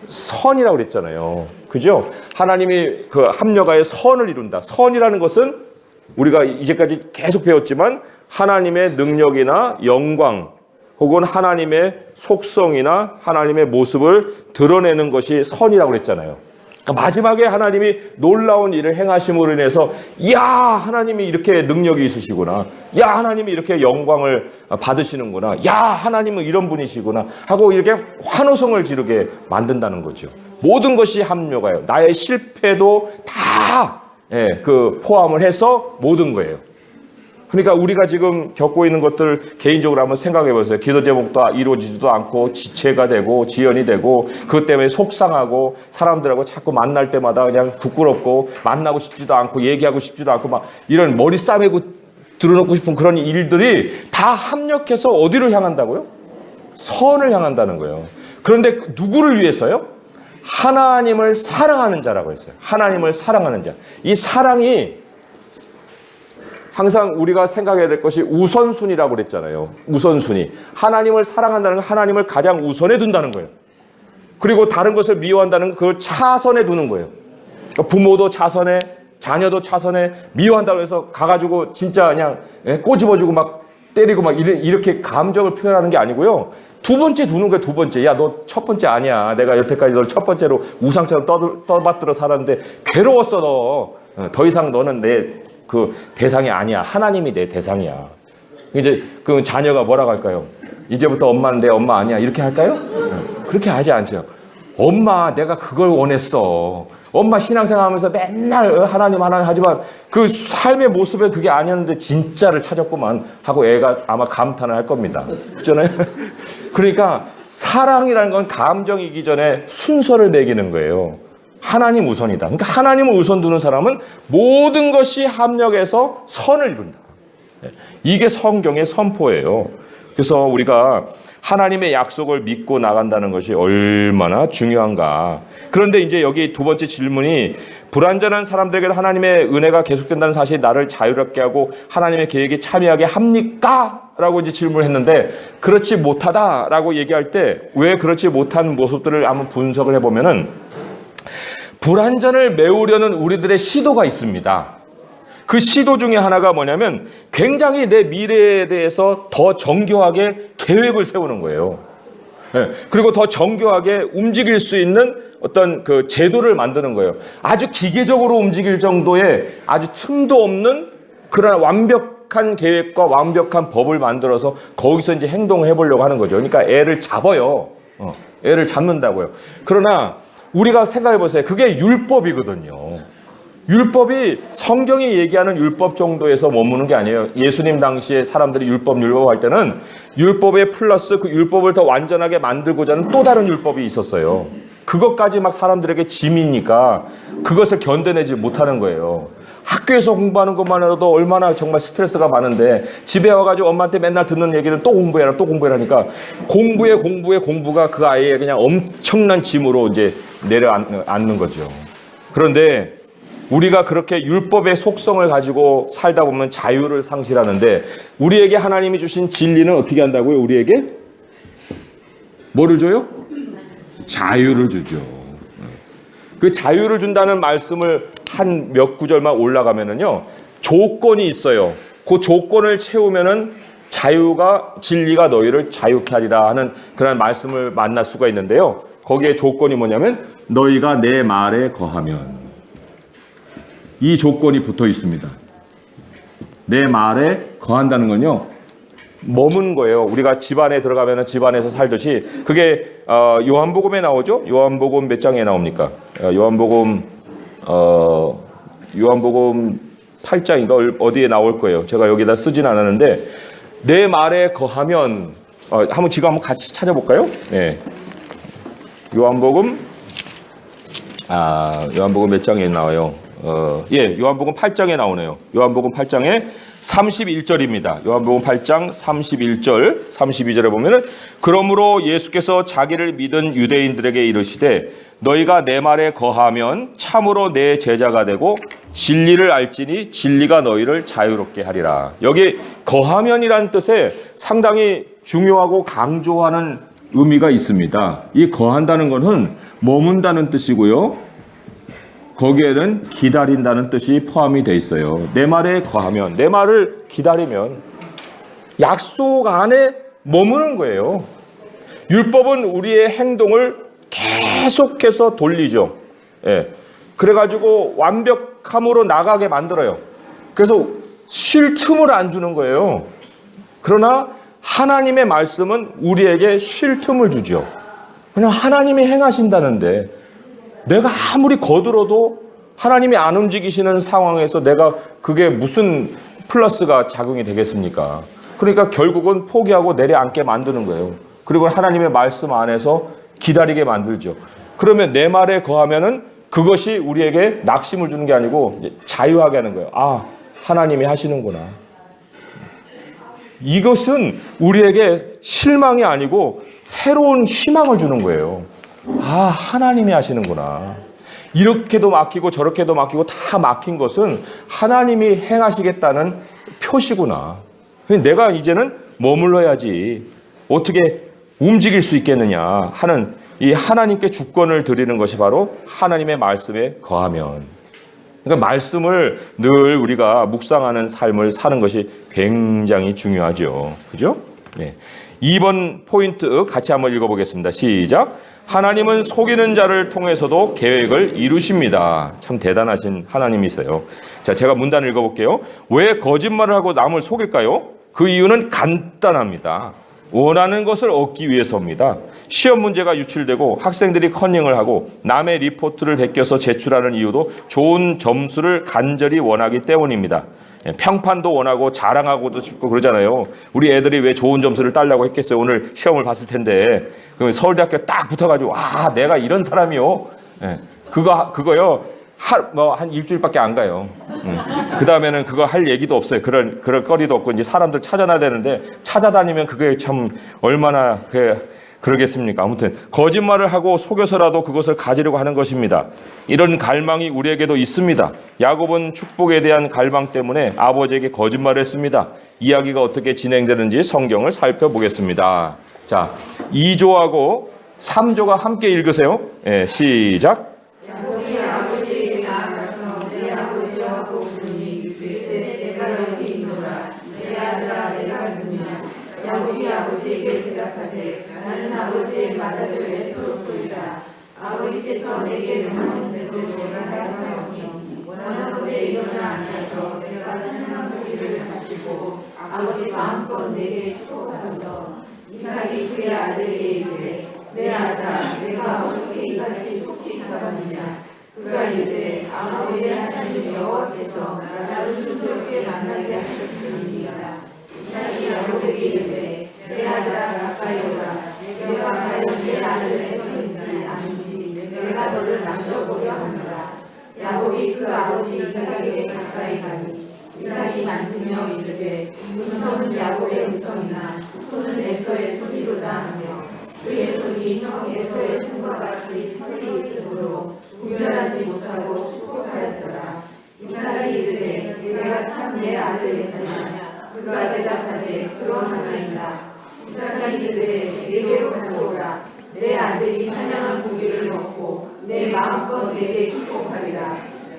[SPEAKER 1] 선이라고 그랬잖아요. 그죠? 하나님이 그 합력하여 선을 이룬다. 선이라는 것은 우리가 이제까지 계속 배웠지만 하나님의 능력이나 영광 혹은 하나님의 속성이나 하나님의 모습을 드러내는 것이 선이라고 그랬잖아요. 그러니까 마지막에 하나님이 놀라운 일을 행하심으로 인해서 야 하나님이 이렇게 능력이 있으시구나. 야 하나님이 이렇게 영광을 받으시는구나. 야 하나님은 이런 분이시구나 하고 이렇게 환호성을 지르게 만든다는 거죠. 모든 것이 합력하여 나의 실패도 다 포함을 해서 모든 거예요. 그러니까 우리가 지금 겪고 있는 것들 개인적으로 한번 생각해 보세요. 기도 제목도 이루어지지도 않고 지체가 되고 지연이 되고 그것 때문에 속상하고 사람들하고 자꾸 만날 때마다 그냥 부끄럽고 만나고 싶지도 않고 얘기하고 싶지도 않고 막 이런 머리 싸매고 들어놓고 싶은 그런 일들이 다 합력해서 어디를 향한다고요? 선을 향한다는 거예요. 그런데 누구를 위해서요? 하나님을 사랑하는 자라고 했어요. 하나님을 사랑하는 자. 이 사랑이 항상 우리가 생각해야 될 것이 우선순위라고 그랬잖아요. 우선순위. 하나님을 사랑한다는 건 하나님을 가장 우선에 둔다는 거예요. 그리고 다른 것을 미워한다는 건 그걸 차선에 두는 거예요. 그러니까 부모도 차선에, 자녀도 차선에 미워한다고 해서 가가지고 진짜 그냥 꼬집어주고 막 때리고 막 이렇게 감정을 표현하는 게 아니고요. 두 번째 두는 거예요. 두 번째. 야, 너 첫 번째 아니야. 내가 여태까지 널 첫 번째로 우상처럼 떠받들어 살았는데 괴로웠어 너. 더 이상 너는 내 그 대상이 아니야. 하나님이 내 대상이야. 이제 그 자녀가 뭐라고 할까요? 이제부터 엄마는 내 엄마 아니야. 이렇게 할까요? 그렇게 하지 않죠. 엄마, 내가 그걸 원했어. 엄마 신앙생활하면서 맨날 하나님 하지만 그 삶의 모습에 그게 아니었는데 진짜를 찾았구만 하고 애가 아마 감탄을 할 겁니다. 그렇잖아요? 그러니까 사랑이라는 건 감정이기 전에 순서를 매기는 거예요. 하나님 우선이다. 그러니까 하나님을 우선 두는 사람은 모든 것이 합력해서 선을 이룬다. 이게 성경의 선포예요. 그래서 우리가 하나님의 약속을 믿고 나간다는 것이 얼마나 중요한가. 그런데 이제 여기 두 번째 질문이 불완전한 사람들에게도 하나님의 은혜가 계속된다는 사실이 나를 자유롭게 하고 하나님의 계획에 참여하게 합니까? 라고 이제 질문을 했는데 그렇지 못하다라고 얘기할 때 왜 그렇지 못한 모습들을 한번 분석을 해보면은 불완전을 메우려는 우리들의 시도가 있습니다. 그 시도 중에 하나가 뭐냐면 굉장히 내 미래에 대해서 더 정교하게 계획을 세우는 거예요. 그리고 더 정교하게 움직일 수 있는 어떤 그 제도를 만드는 거예요. 아주 기계적으로 움직일 정도의 아주 틈도 없는 그런 완벽한 계획과 완벽한 법을 만들어서 거기서 이제 행동을 해보려고 하는 거죠. 그러니까 애를 잡아요. 애를 잡는다고요. 그러나 우리가 생각해 보세요. 그게 율법이거든요. 율법이 성경이 얘기하는 율법 정도에서 머무는 게 아니에요. 예수님 당시에 사람들이 율법 할 때는 율법에 플러스 그 율법을 더 완전하게 만들고자 하는 또 다른 율법이 있었어요. 그것까지 막 사람들에게 짐이니까 그것을 견뎌내지 못하는 거예요. 학교에서 공부하는 것만으로도 얼마나 정말 스트레스가 많은데 집에 와가지고 엄마한테 맨날 듣는 얘기는 또 공부해라 또 공부해라니까 공부가 그 아이의 그냥 엄청난 짐으로 이제 내려앉는 거죠. 그런데 우리가 그렇게 율법의 속성을 가지고 살다 보면 자유를 상실하는데 우리에게 하나님이 주신 진리는 어떻게 한다고요? 우리에게 뭐를 줘요? 자유를 주죠. 그 자유를 준다는 말씀을 한 몇 구절만 올라가면은요 조건이 있어요. 그 조건을 채우면은 자유가 진리가 너희를 자유케 하리라 하는 그런 말씀을 만날 수가 있는데요. 거기에 조건이 뭐냐면 너희가 내 말에 거하면 이 조건이 붙어 있습니다. 내 말에 거한다는 건요 머문 거예요. 우리가 집안에 들어가면 집안에서 살듯이 그게 요한복음에 나오죠. 요한복음 몇 장에 나옵니까? 요한복음 8장인가 어디에 나올 거예요. 제가 여기다 쓰진 않았는데 내 말에 거하면 한번 지금 한번 같이 찾아볼까요? 네. 요한복음 몇 장에 나와요? 요한복음 8장에 나오네요. 요한복음 8장에 31절입니다. 요한복음 8장 31절, 32절에 보면은 그러므로 예수께서 자기를 믿은 유대인들에게 이르시되 너희가 내 말에 거하면 참으로 내 제자가 되고 진리를 알지니 진리가 너희를 자유롭게 하리라. 여기 거하면이라는 뜻에 상당히 중요하고 강조하는 의미가 있습니다. 이 거한다는 것은 머문다는 뜻이고요. 거기에는 기다린다는 뜻이 포함이 되어 있어요. 내 말에 거하면, 내 말을 기다리면 약속 안에 머무는 거예요. 율법은 우리의 행동을 계속해서 돌리죠. 예. 그래가지고 완벽함으로 나가게 만들어요. 그래서 쉴 틈을 안 주는 거예요. 그러나 하나님의 말씀은 우리에게 쉴 틈을 주죠. 그냥 하나님이 행하신다는데 내가 아무리 거들어도 하나님이 안 움직이시는 상황에서 내가 그게 무슨 플러스가 작용이 되겠습니까? 그러니까 결국은 포기하고 내려앉게 만드는 거예요. 그리고 하나님의 말씀 안에서 기다리게 만들죠. 그러면 내 말에 거하면은 그것이 우리에게 낙심을 주는 게 아니고 자유하게 하는 거예요. 아, 하나님이 하시는구나. 이것은 우리에게 실망이 아니고 새로운 희망을 주는 거예요. 아, 하나님이 하시는구나. 이렇게도 막히고 저렇게도 막히고 다 막힌 것은 하나님이 행하시겠다는 표시구나. 내가 이제는 머물러야지 어떻게 움직일 수 있겠느냐 하는 이 하나님께 주권을 드리는 것이 바로 하나님의 말씀에 거하면. 그러니까 말씀을 늘 우리가 묵상하는 삶을 사는 것이 굉장히 중요하죠. 그죠? 네. 2번 포인트 같이 한번 읽어보겠습니다. 시작. 하나님은 속이는 자를 통해서도 계획을 이루십니다. 참 대단하신 하나님이세요. 자, 제가 문단을 읽어볼게요. 왜 거짓말을 하고 남을 속일까요? 그 이유는 간단합니다. 원하는 것을 얻기 위해서입니다. 시험 문제가 유출되고 학생들이 컨닝을 하고 남의 리포트를 베껴서 제출하는 이유도 좋은 점수를 간절히 원하기 때문입니다. 평판도 원하고 자랑하고도 싶고 그러잖아요. 우리 애들이 왜 좋은 점수를 따려고 했겠어요. 오늘 시험을 봤을 텐데 그럼 서울대학교 딱 붙어가지고 아, 내가 이런 사람이요. 그거요. 한 일주일밖에 안 가요. 그 다음에는 그거 할 얘기도 없어요. 그럴 거리도 없고 이제 사람들 찾아놔야 되는데 찾아다니면 그게 참 얼마나 그러겠습니까? 아무튼 거짓말을 하고 속여서라도 그것을 가지려고 하는 것입니다. 이런 갈망이 우리에게도 있습니다. 야곱은 축복에 대한 갈망 때문에 아버지에게 거짓말을 했습니다. 이야기가 어떻게 진행되는지 성경을 살펴보겠습니다. 자, 2조하고 3조가 함께 읽으세요. 네, 시작.
[SPEAKER 3] 야곱이 아버지에게 나아가서 내 아버지와 보더니 이르되 내가 여기 있노라. 내 아들아 내가 누구냐. 야곱이 아버지에게 대답하되 나는 아버지의 맏아들의 소로소이다. 아버지께서 내게 명하신 대로 하였사오니 원하건대 일어나 앉아서 내가 생각한 고기를 가지고 아버지 마음껏 내게 축복하소서. 이삭이 그의 아들에게 이르되 내 아들아 내가 어떻게 이같이 속히 살았느냐. 그가 이르되 아버지의 하나님 여호와께서 나를 순조롭게 만나게 하셨음이니이다. 이삭이 야곱에게 이르되 내 아들아 가까이 오라. 내가 과연 내 아들에서인지 아닌지 내가 너를 만져보려 하노라. 야곱이 그 아버지 이삭에게 가까이 가니 이삭이 만지며 이르되 음성은 야곱의 음성이나 손은 에서의 손이로다 하며 그의 손이 형 에서의 손과 같이 털이 있으므로 구별하지 못하고 축복하였더라. 이삭이 이르되 내가 참 내 아들 에서냐. 그가 대답하되 그러하나이다. 이삭이 이르되 내게로 가져오라. 내 아들이 사냥한 고기를 먹고 내 마음껏 내게 축복하리라.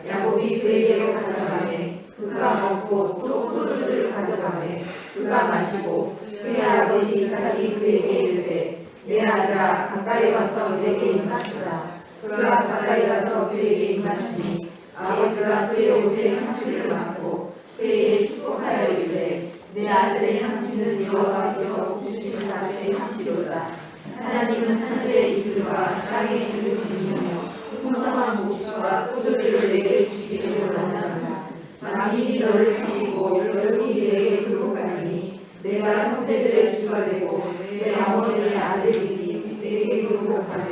[SPEAKER 3] 야곱이 그에게로 가져가매 그가 먹고 또 포도주를 가져가매 그가 마시고 그의 아버지 이삭이 그에게 이르되 내 아들아 가까이 와서 내게 입맞추라. 그가 가까이 가서 그에게 입맞추니 아버지가 그의 옷에 향수를 맡고 그에게 축복하여 이르되 내 아들의 향수는 여호와께서 주시는 아들의 향수로다. 하나님은 하늘의 이슬과 땅의 기름이며 풍성한 묵시와 포도주를 내게 주시기를 원하노라. 만민이 너를 섬기고 열국이 내게 굴복하리니 내가 형제들의 주가 되고 내 어머니의 아들이니 내게 굴복하며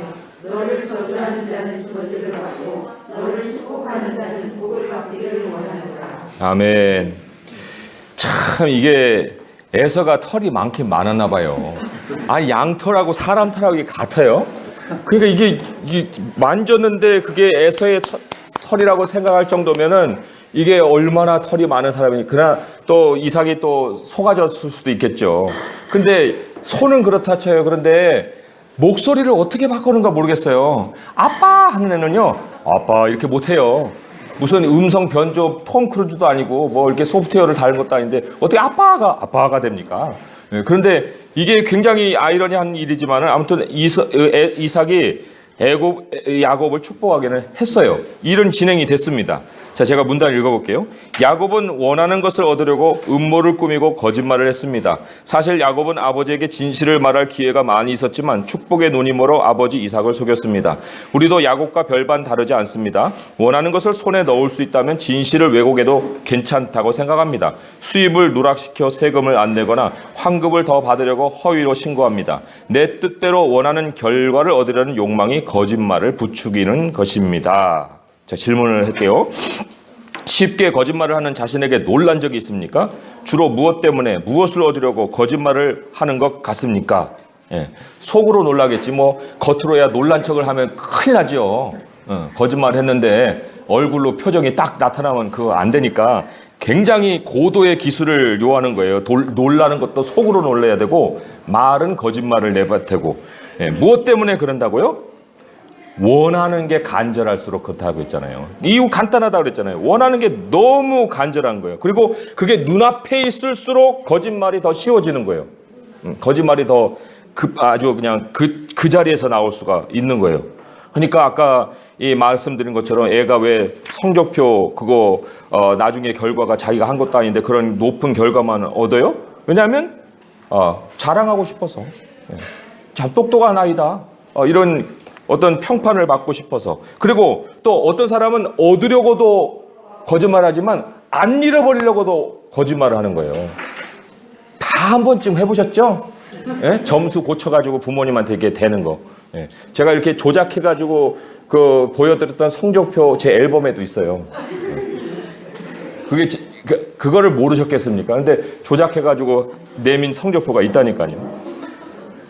[SPEAKER 3] 너를 저주하는 자는 저주를 받고 너를 축복하는 자는 복을 받기를 원하노라.
[SPEAKER 1] 아멘. 참 이게 에서가 털이 많긴 많았나 봐요. 아니 양털하고 사람 털하고 이게 같아요? 그러니까 이게 만졌는데 그게 에서의 털이라고 생각할 정도면은 이게 얼마나 털이 많은 사람이니. 그러나 또 이삭이 또 속아졌을 수도 있겠죠. 근데 손은 그렇다 쳐요. 그런데 목소리를 어떻게 바꾸는가 모르겠어요. 아빠 하는 애는요, 아빠 이렇게 못해요. 무슨 음성 변조 톰 크루즈도 아니고 뭐 이렇게 소프트웨어를 달은 것도 아닌데 어떻게 아빠가 됩니까? 그런데 이게 굉장히 아이러니한 일이지만은 아무튼 이삭이 야곱을 축복하기는 했어요. 일은 진행이 됐습니다. 자, 제가 문단 읽어볼게요. 야곱은 원하는 것을 얻으려고 음모를 꾸미고 거짓말을 했습니다. 사실 야곱은 아버지에게 진실을 말할 기회가 많이 있었지만 축복의 눈이 멀어 아버지 이삭을 속였습니다. 우리도 야곱과 별반 다르지 않습니다. 원하는 것을 손에 넣을 수 있다면 진실을 왜곡해도 괜찮다고 생각합니다. 수입을 누락시켜 세금을 안 내거나 환급을 더 받으려고 허위로 신고합니다. 내 뜻대로 원하는 결과를 얻으려는 욕망이 거짓말을 부추기는 것입니다. 자, 질문을 할게요. 쉽게 거짓말을 하는 자신에게 놀란 적이 있습니까? 주로 무엇 때문에 무엇을 얻으려고 거짓말을 하는 것 같습니까? 예, 속으로 놀라겠지 뭐 겉으로야 놀란 척을 하면 큰일 나죠. 거짓말 했는데 얼굴로 표정이 딱 나타나면 그거 안 되니까 굉장히 고도의 기술을 요하는 거예요. 놀라는 것도 속으로 놀라야 되고 말은 거짓말을 내뱉고. 예, 무엇 때문에 그런다고요? 원하는 게 간절할수록 그렇다고 했잖아요. 이유 간단하다고 그랬잖아요. 원하는 게 너무 간절한 거예요. 그리고 그게 눈앞에 있을수록 거짓말이 더 쉬워지는 거예요. 거짓말이 더 아주 그냥 그 자리에서 나올 수가 있는 거예요. 그러니까 아까 이 말씀드린 것처럼 애가 왜 성적표 그거 나중에 결과가 자기가 한 것도 아닌데 그런 높은 결과만 얻어요? 왜냐하면 자랑하고 싶어서. 참 똑똑한 아이다. 이런 어떤 평판을 받고 싶어서. 그리고 또 어떤 사람은 얻으려고도 거짓말하지만 안 잃어버리려고도 거짓말을 하는 거예요. 다 한 번쯤 해보셨죠? 예? 점수 고쳐가지고 부모님한테 이렇게 대는 거. 예. 제가 이렇게 조작해가지고 그 보여드렸던 성적표 제 앨범에도 있어요. 그거를 모르셨겠습니까? 근데 조작해가지고 내민 성적표가 있다니까요.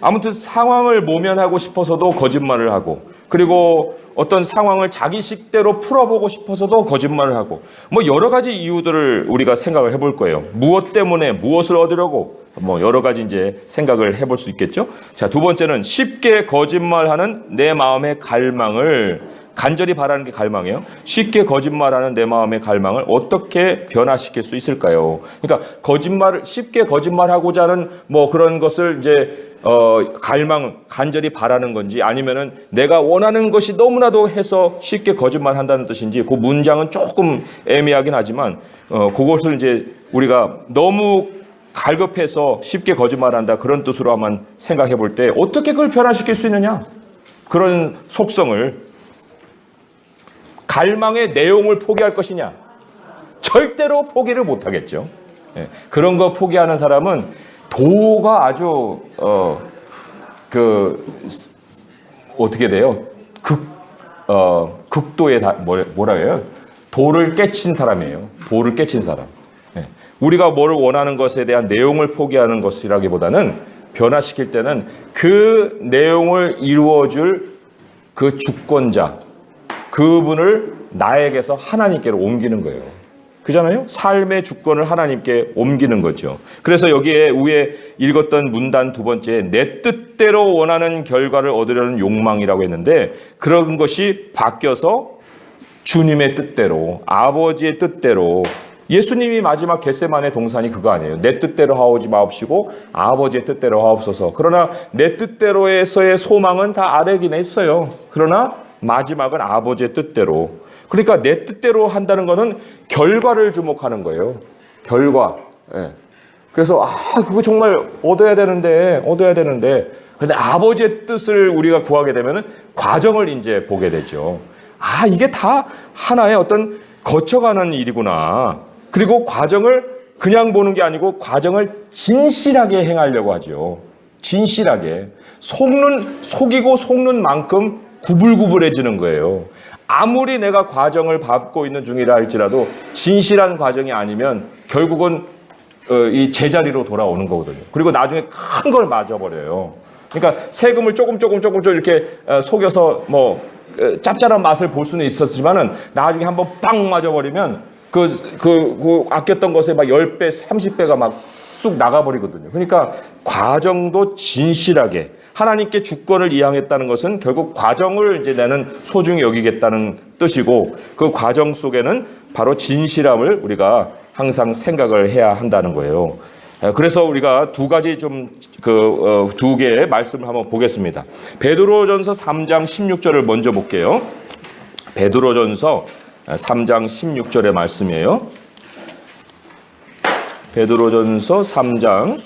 [SPEAKER 1] 아무튼 상황을 모면하고 싶어서도 거짓말을 하고, 그리고 어떤 상황을 자기 식대로 풀어보고 싶어서도 거짓말을 하고, 뭐 여러 가지 이유들을 우리가 생각을 해볼 거예요. 무엇 때문에 무엇을 얻으려고 뭐 여러 가지 이제 생각을 해볼 수 있겠죠. 자, 두 번째는 쉽게 거짓말하는 내 마음의 갈망을, 간절히 바라는 게 갈망이에요. 쉽게 거짓말하는 내 마음의 갈망을 어떻게 변화시킬 수 있을까요? 그러니까 쉽게 거짓말하고자 하는 뭐 그런 것을 이제 간절히 바라는 건지, 아니면은 내가 원하는 것이 너무나도 해서 쉽게 거짓말한다는 뜻인지, 그 문장은 조금 애매하긴 하지만 그것을 이제 우리가 너무 갈급해서 쉽게 거짓말한다 그런 뜻으로 한번 생각해 볼 때 어떻게 그걸 변화시킬 수 있느냐, 그런 속성을. 갈망의 내용을 포기할 것이냐? 절대로 포기를 못 하겠죠. 예, 그런 거 포기하는 사람은 도가 아주 어떻게 돼요? 극도의 뭐라 해요? 도를 깨친 사람이에요. 도를 깨친 사람. 예, 우리가 뭘 원하는 것에 대한 내용을 포기하는 것이라기보다는 변화시킬 때는 그 내용을 이루어줄 그 주권자, 그분을 나에게서 하나님께로 옮기는 거예요. 그잖아요? 삶의 주권을 하나님께 옮기는 거죠. 그래서 여기에 위에 읽었던 문단 두 번째, 내 뜻대로 원하는 결과를 얻으려는 욕망이라고 했는데, 그런 것이 바뀌어서 주님의 뜻대로, 아버지의 뜻대로. 예수님이 마지막 겟세마네 동산이 그거 아니에요. 내 뜻대로 하오지 마옵시고 아버지의 뜻대로 하옵소서. 그러나 내 뜻대로에서의 소망은 다 아래긴 했어요. 그러나 마지막은 아버지의 뜻대로. 그러니까 내 뜻대로 한다는 것은 결과를 주목하는 거예요. 결과. 예. 그래서 그거 정말 얻어야 되는데. 근데 아버지의 뜻을 우리가 구하게 되면은 과정을 이제 보게 되죠. 이게 다 하나의 어떤 거쳐가는 일이구나. 그리고 과정을 그냥 보는 게 아니고 과정을 진실하게 행하려고 하죠. 진실하게. 속이고 속는 만큼 구불구불해지는 거예요. 아무리 내가 과정을 밟고 있는 중이라 할지라도 진실한 과정이 아니면 결국은 이 제자리로 돌아오는 거거든요. 그리고 나중에 큰 걸 맞아버려요. 그러니까 세금을 조금 이렇게 속여서 뭐 짭짤한 맛을 볼 수는 있었지만은 나중에 한번 빵 맞아버리면 그 아꼈던 것에 막 10배, 30배가 막 쑥 나가버리거든요. 그러니까 과정도 진실하게 하나님께 주권을 이양했다는 것은 결국 과정을 이제 나는 소중히 여기겠다는 뜻이고 그 과정 속에는 바로 진실함을 우리가 항상 생각을 해야 한다는 거예요. 그래서 우리가 두 가지 두 개의 말씀을 한번 보겠습니다. 베드로전서 3장 16절을 먼저 볼게요. 베드로전서 3장 16절의 말씀이에요. 베드로전서 3장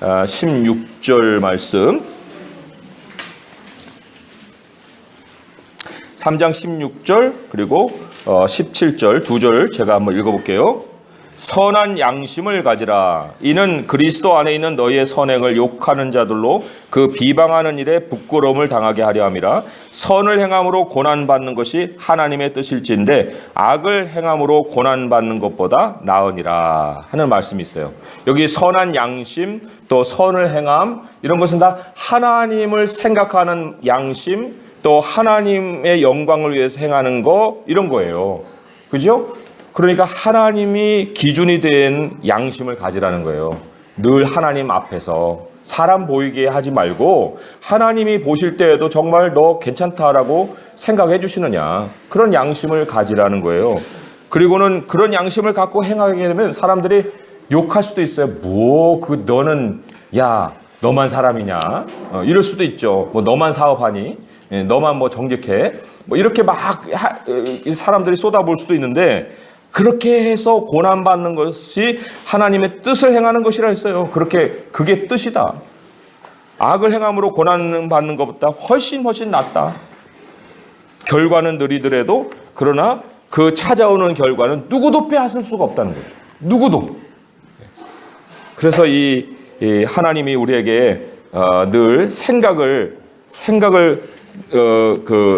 [SPEAKER 1] 16절 말씀. 3장 16절 그리고 17절 두 절 제가 한번 읽어볼게요. 선한 양심을 가지라. 이는 그리스도 안에 있는 너희의 선행을 욕하는 자들로 그 비방하는 일에 부끄러움을 당하게 하려 함이라. 선을 행함으로 고난받는 것이 하나님의 뜻일진데 악을 행함으로 고난받는 것보다 나으니라 하는 말씀이 있어요. 여기 선한 양심 또 선을 행함 이런 것은 다 하나님을 생각하는 양심 또 하나님의 영광을 위해서 행하는 거 이런 거예요. 그죠? 그러니까 하나님이 기준이 된 양심을 가지라는 거예요. 늘 하나님 앞에서 사람 보이게 하지 말고 하나님이 보실 때에도 정말 너 괜찮다라고 생각해 주시느냐 그런 양심을 가지라는 거예요. 그리고는 그런 양심을 갖고 행하게 되면 사람들이 욕할 수도 있어요. 너는 야 너만 사람이냐 이럴 수도 있죠. 뭐 너만 사업하니 너만 뭐 정직해 뭐 이렇게 막 사람들이 쏟아볼 수도 있는데 그렇게 해서 고난받는 것이 하나님의 뜻을 행하는 것이라 했어요. 그게 뜻이다. 악을 행함으로 고난받는 것보다 훨씬 낫다. 결과는 느리더라도 그러나 그 찾아오는 결과는 누구도 빼앗을 수가 없다는 거죠. 누구도. 그래서 이 하나님이 우리에게 늘 생각을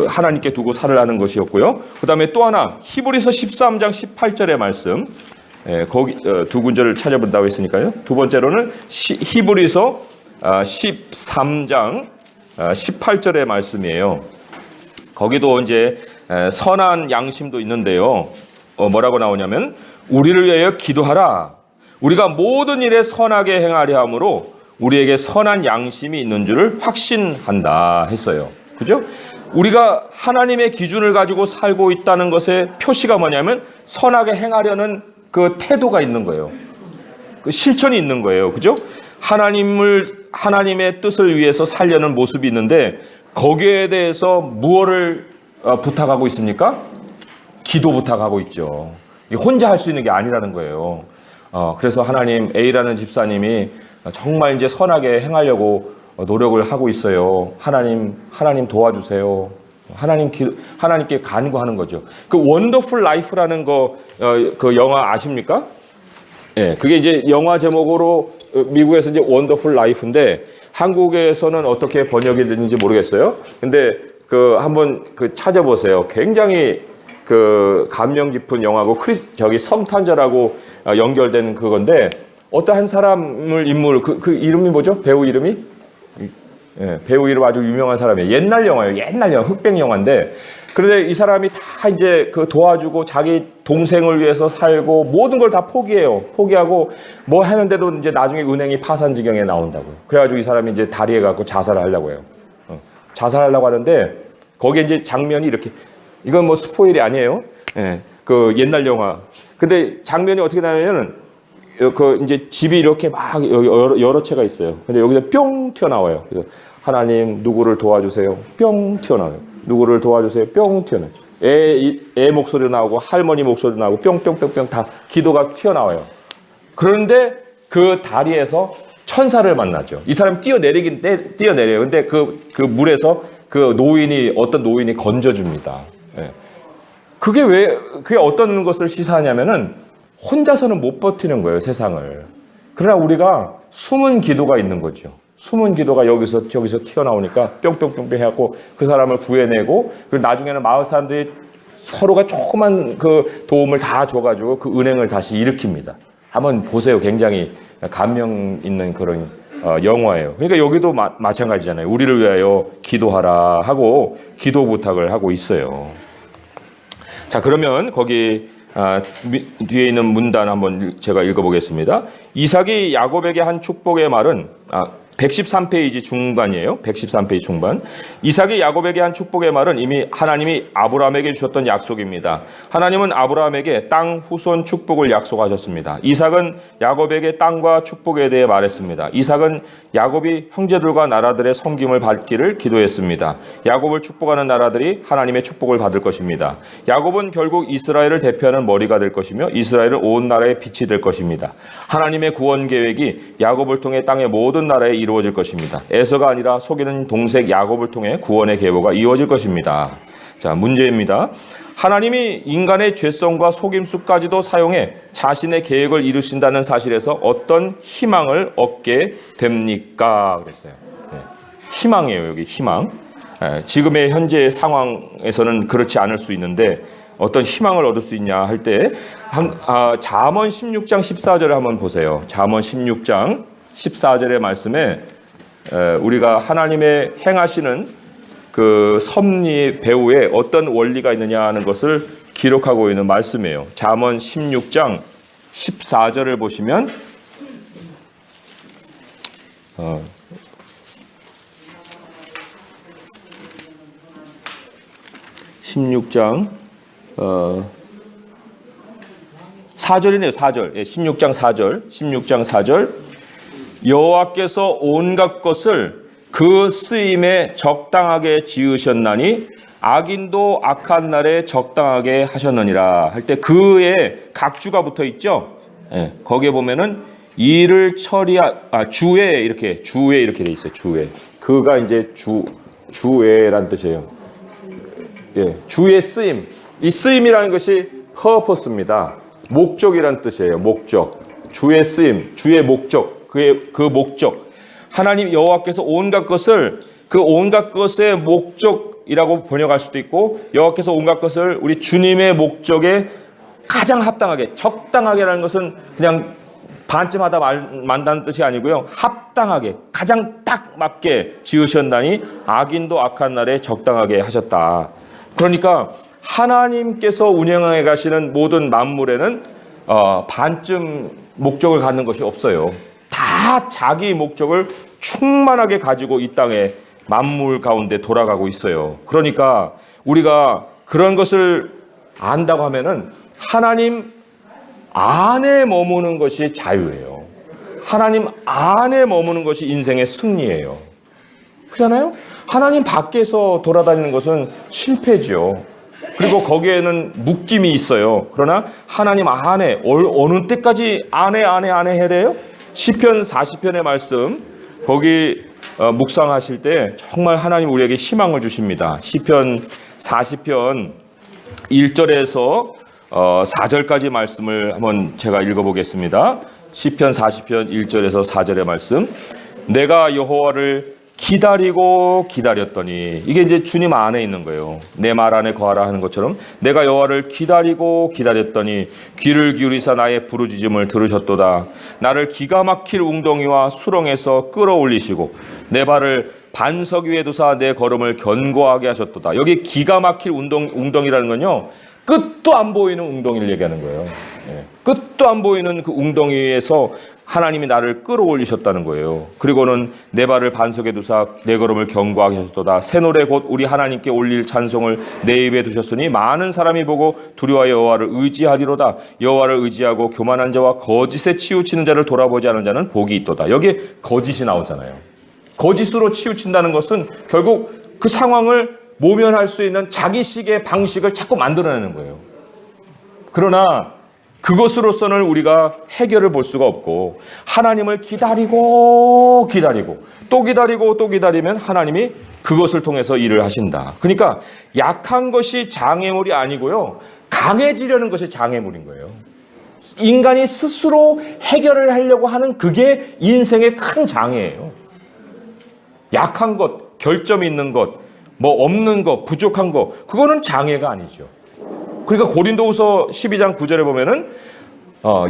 [SPEAKER 1] 하나님께 두고 살으라는 것이었고요. 그 다음에 또 하나 히브리서 13장 18절의 말씀 거기 두 군절을 찾아본다고 했으니까요. 두 번째로는 히브리서 13장 18절의 말씀이에요. 거기도 이제 선한 양심도 있는데요. 뭐라고 나오냐면 우리를 위하여 기도하라. 우리가 모든 일에 선하게 행하려 함으로 우리에게 선한 양심이 있는 줄을 확신한다 했어요. 그죠? 우리가 하나님의 기준을 가지고 살고 있다는 것의 표시가 뭐냐면 선하게 행하려는 그 태도가 있는 거예요. 그 실천이 있는 거예요. 그죠? 하나님의 뜻을 위해서 살려는 모습이 있는데 거기에 대해서 무엇을 부탁하고 있습니까? 기도 부탁하고 있죠. 혼자 할 수 있는 게 아니라는 거예요. 그래서 하나님 A라는 집사님이 정말 이제 선하게 행하려고 노력을 하고 있어요. 하나님 도와주세요. 하나님께 간구하는 거죠. 그 원더풀 라이프라는 그 영화 아십니까? 예, 그게 이제 영화 제목으로 미국에서 이제 원더풀 라이프인데 한국에서는 어떻게 번역이 됐는지 모르겠어요. 근데 한번 찾아보세요. 굉장히 감명 깊은 영화고 성탄절하고 연결된 그건데 어떤 한 사람을 그 이름이 뭐죠? 배우 이름이? 예, 배우 이름 아주 유명한 사람이에요. 옛날 영화예요. 옛날 영화, 흑백 영화인데 그런데 이 사람이 다 이제 도와주고 자기 동생을 위해서 살고 모든 걸 다 포기하고 뭐 하는데도 이제 나중에 은행이 파산 지경에 나온다고요. 그래가지고 이 사람이 이제 다리에 갖고 자살을 하려고 해요. 자살하려고 하는데 거기에 이제 장면이 이렇게 이건 뭐 스포일이 아니에요. 예, 그 옛날 영화. 근데 장면이 어떻게 나냐면은 이제 집이 이렇게 막 여러 채가 있어요. 근데 여기서 뿅 튀어나와요. 그래서 하나님 누구를 도와주세요. 뿅 튀어나와요. 누구를 도와주세요. 뿅 튀어나와요. 애 목소리도 나오고 할머니 목소리도 나오고 뿅뿅뿅뿅 다 기도가 튀어나와요. 그런데 그 다리에서 천사를 만나죠. 이 사람 뛰어내려요. 근데 그 물에서 어떤 노인이 건져줍니다. 예. 그게 어떤 것을 시사하냐면은 혼자서는 못 버티는 거예요, 세상을. 그러나 우리가 숨은 기도가 있는 거죠. 숨은 기도가 여기서 저기서 튀어나오니까 뿅뿅뿅뿅 해갖고 그 사람을 구해내고 그리고 나중에는 마을 사람들이 서로가 조그만 그 도움을 다 줘가지고 그 은행을 다시 일으킵니다. 한번 보세요. 굉장히 감명 있는 그런 영화예요. 그러니까 여기도 마찬가지잖아요. 우리를 위하여 기도하라 하고 기도 부탁을 하고 있어요. 자, 그러면 거기 뒤에 있는 문단 한번 제가 읽어보겠습니다. 이삭이 야곱에게 한 축복의 말은 113페이지 중반이에요. 113페이지 중반. 이삭이 야곱에게 한 축복의 말은 이미 하나님이 아브라함에게 주셨던 약속입니다. 하나님은 아브라함에게 땅 후손 축복을 약속하셨습니다. 이삭은 야곱에게 땅과 축복에 대해 말했습니다. 이삭은 야곱이 형제들과 나라들의 섬김을 받기를 기도했습니다. 야곱을 축복하는 나라들이 하나님의 축복을 받을 것입니다. 야곱은 결국 이스라엘을 대표하는 머리가 될 것이며 이스라엘은 온 나라의 빛이 될 것입니다. 하나님의 구원 계획이 야곱을 통해 땅의 모든 나라에 이루어질 것입니다. 에서가 아니라 속이는 동생 야곱을 통해 구원의 계보가 이루어질 것입니다. 자, 문제입니다. 하나님이 인간의 죄성과 속임수까지도 사용해 자신의 계획을 이루신다는 사실에서 어떤 희망을 얻게 됩니까? 그랬어요. 네. 희망이에요. 여기 희망. 지금의 현재 상황에서는 그렇지 않을 수 있는데 어떤 희망을 얻을 수 있냐 할 때 잠언 16장 14절을 한번 보세요. 잠언 16장 14절의 말씀에 우리가 하나님의 행하시는 그 섭리 배후에 어떤 원리가 있느냐 하는 것을 기록하고 있는 말씀이에요. 잠언 16장 14절을 보시면 16장 4절이네요. 4절. 16장 4절. 16장 4절. 여호와께서 온갖 것을 그 쓰임에 적당하게 지으셨나니 악인도 악한 날에 적당하게 하셨느니라 할 때 그의 각주가 붙어 있죠. 거기에 보면은 일을 주에 이렇게 돼 있어요. 주에. 그가 이제 주에란 뜻이에요. 주의 쓰임. 이 쓰임이라는 것이 purpose입니다. 목적이란 뜻이에요. 목적. 주의 쓰임, 주의 목적. 그 목적. 하나님 여호와께서 온갖 것을 그 온갖 것의 목적이라고 번역할 수도 있고 여호와께서 온갖 것을 우리 주님의 목적에 가장 합당하게 적당하게라는 것은 그냥 반쯤 하다 만다는 뜻이 아니고요. 합당하게 가장 딱 맞게 지으셨나니 악인도 악한 날에 적당하게 하셨다. 그러니까 하나님께서 운영해 가시는 모든 만물에는 반쯤 목적을 갖는 것이 없어요. 다 자기 목적을 충만하게 가지고 이 땅에 만물 가운데 돌아가고 있어요. 그러니까 우리가 그런 것을 안다고 하면은 하나님 안에 머무는 것이 자유예요. 하나님 안에 머무는 것이 인생의 승리예요. 그렇잖아요? 하나님 밖에서 돌아다니는 것은 실패죠. 그리고 거기에는 묶임이 있어요. 그러나 하나님 안에 어느 때까지 안에 해야 돼요? 시편 40편의 말씀 거기 묵상하실 때 정말 하나님 우리에게 희망을 주십니다. 시편 40편 1절에서 4절까지 말씀을 한번 제가 읽어보겠습니다. 시편 40편 1절에서 4절의 말씀. 내가 여호와를 기다렸더니 이게 이제 주님 안에 있는 거예요. 내 말 안에 거하라 하는 것처럼 내가 여호와를 기다렸더니 귀를 기울이사 나의 부르짖음을 들으셨도다. 나를 기가 막힐 웅덩이와 수렁에서 끌어올리시고 내 발을 반석 위에 두사 내 걸음을 견고하게 하셨도다. 여기 기가 막힐 웅덩이라는 건요. 끝도 안 보이는 웅덩이를 얘기하는 거예요. 끝도 안 보이는 그 웅덩이에서 하나님이 나를 끌어올리셨다는 거예요. 그리고는 내 발을 반석에 두사 내 걸음을 견고하게 하셨도다. 새 노래 곧 우리 하나님께 올릴 찬송을 내 입에 두셨으니 많은 사람이 보고 두려워하여 여호와를 의지하리로다. 여호와를 의지하고 교만한 자와 거짓에 치우치는 자를 돌아보지 않은 자는 복이 있도다. 여기에 거짓이 나오잖아요. 거짓으로 치우친다는 것은 결국 그 상황을 모면할 수 있는 자기식의 방식을 자꾸 만들어내는 거예요. 그러나 그것으로서는 우리가 해결을 볼 수가 없고 하나님을 기다리고 또 기다리면 하나님이 그것을 통해서 일을 하신다. 그러니까 약한 것이 장애물이 아니고요. 강해지려는 것이 장애물인 거예요. 인간이 스스로 해결을 하려고 하는 그게 인생의 큰 장애예요. 약한 것, 결점 있는 것, 뭐 없는 것, 부족한 것, 그거는 장애가 아니죠. 그러니까 고린도후서 12장 9절에 보면은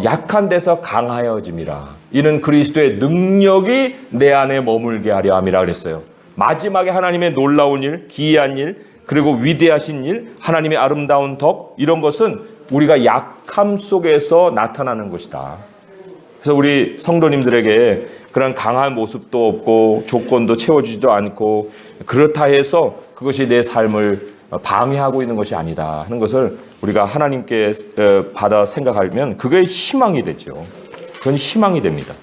[SPEAKER 1] 약한 데서 강하여짐이라. 이는 그리스도의 능력이 내 안에 머물게 하려 함이라 그랬어요. 마지막에 하나님의 놀라운 일, 기이한 일, 그리고 위대하신 일, 하나님의 아름다운 덕, 이런 것은 우리가 약함 속에서 나타나는 것이다. 그래서 우리 성도님들에게 그런 강한 모습도 없고 조건도 채워주지도 않고 그렇다 해서 그것이 내 삶을 방해하고 있는 것이 아니다 하는 것을 우리가 하나님께 받아 생각하면 그게 희망이 되죠. 그건 희망이 됩니다.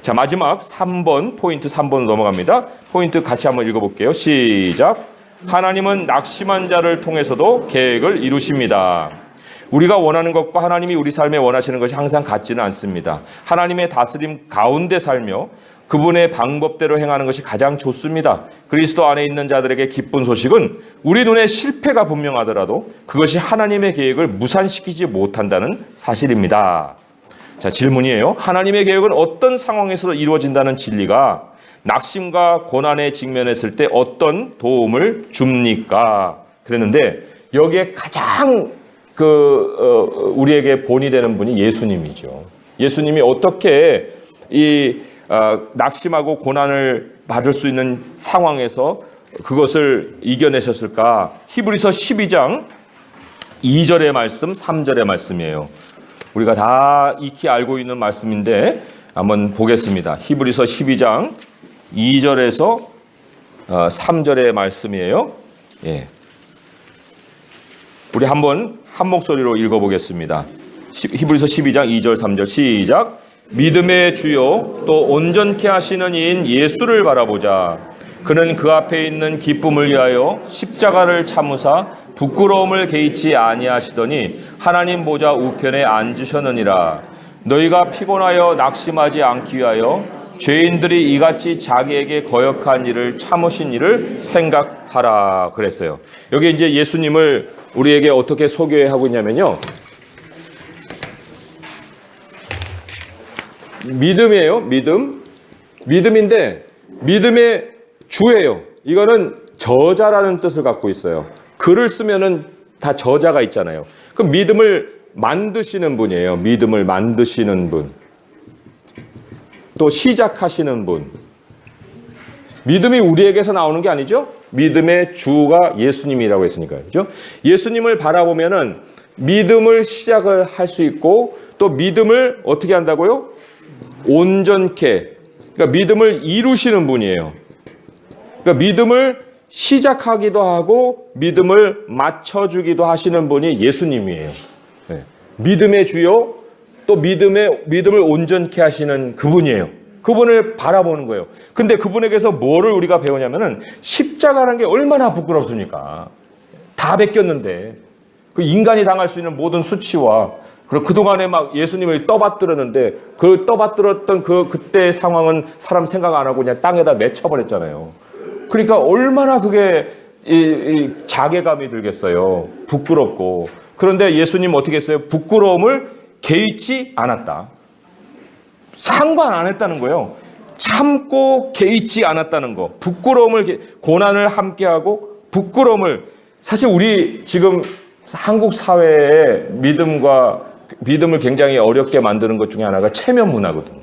[SPEAKER 1] 자, 마지막 3번, 포인트 3번으로 넘어갑니다. 포인트 같이 한번 읽어볼게요. 시작. 하나님은 낙심한 자를 통해서도 계획을 이루십니다. 우리가 원하는 것과 하나님이 우리 삶에 원하시는 것이 항상 같지는 않습니다. 하나님의 다스림 가운데 살며 그분의 방법대로 행하는 것이 가장 좋습니다. 그리스도 안에 있는 자들에게 기쁜 소식은 우리 눈에 실패가 분명하더라도 그것이 하나님의 계획을 무산시키지 못한다는 사실입니다. 자, 질문이에요. 하나님의 계획은 어떤 상황에서도 이루어진다는 진리가 낙심과 고난에 직면했을 때 어떤 도움을 줍니까? 그랬는데 여기에 가장 우리에게 본이 되는 분이 예수님이죠. 예수님이 어떻게 이 낙심하고 고난을 받을 수 있는 상황에서 그것을 이겨내셨을까? 히브리서 12장 2절의 말씀, 3절의 말씀이에요. 우리가 다 익히 알고 있는 말씀인데 한번 보겠습니다. 히브리서 12장 2절에서 3절의 말씀이에요. 예. 우리 한번 한 목소리로 읽어보겠습니다. 히브리서 12장 2절 3절 시작. 믿음의 주요 또 온전케 하시는 이인 예수를 바라보자. 그는 그 앞에 있는 기쁨을 위하여 십자가를 참으사 부끄러움을 개의치 아니하시더니 하나님 보좌 우편에 앉으셨느니라. 너희가 피곤하여 낙심하지 않기 위하여 죄인들이 이같이 자기에게 거역한 일을 참으신 일을 생각하라 그랬어요. 여기 이제 예수님을 우리에게 어떻게 소개하고 있냐면요. 믿음이에요. 믿음인데 믿음의 주예요. 이거는 저자라는 뜻을 갖고 있어요. 글을 쓰면은 다 저자가 있잖아요. 그럼 믿음을 만드시는 분이에요. 믿음을 만드시는 분. 또 시작하시는 분. 믿음이 우리에게서 나오는 게 아니죠. 믿음의 주가 예수님이라고 했으니까요. 그렇죠? 예수님을 바라보면은 믿음을 시작을 할 수 있고 또 믿음을 어떻게 한다고요? 온전케. 그러니까 믿음을 이루시는 분이에요. 그러니까 믿음을 시작하기도 하고 믿음을 맞춰주기도 하시는 분이 예수님이에요. 네. 믿음의 주요 또 믿음을 온전케 하시는 그분이에요. 그분을 바라보는 거예요. 근데 그분에게서 뭐를 우리가 배우냐면은 십자가라는 게 얼마나 부끄럽습니까? 다 베꼈는데 그 인간이 당할 수 있는 모든 수치와 그리고 그동안에 막 예수님을 떠받들었는데 그 떠받들었던 그때의 상황은 사람 생각 안 하고 그냥 땅에다 맺혀버렸잖아요. 그러니까 얼마나 그게 이 자괴감이 들겠어요. 부끄럽고. 그런데 예수님 어떻게 했어요? 부끄러움을 개의치 않았다. 상관 안 했다는 거예요. 참고 개의치 않았다는 거. 고난을 함께하고 부끄러움을. 사실 우리 지금 한국 사회에 믿음을 굉장히 어렵게 만드는 것 중에 하나가 체면 문화거든요.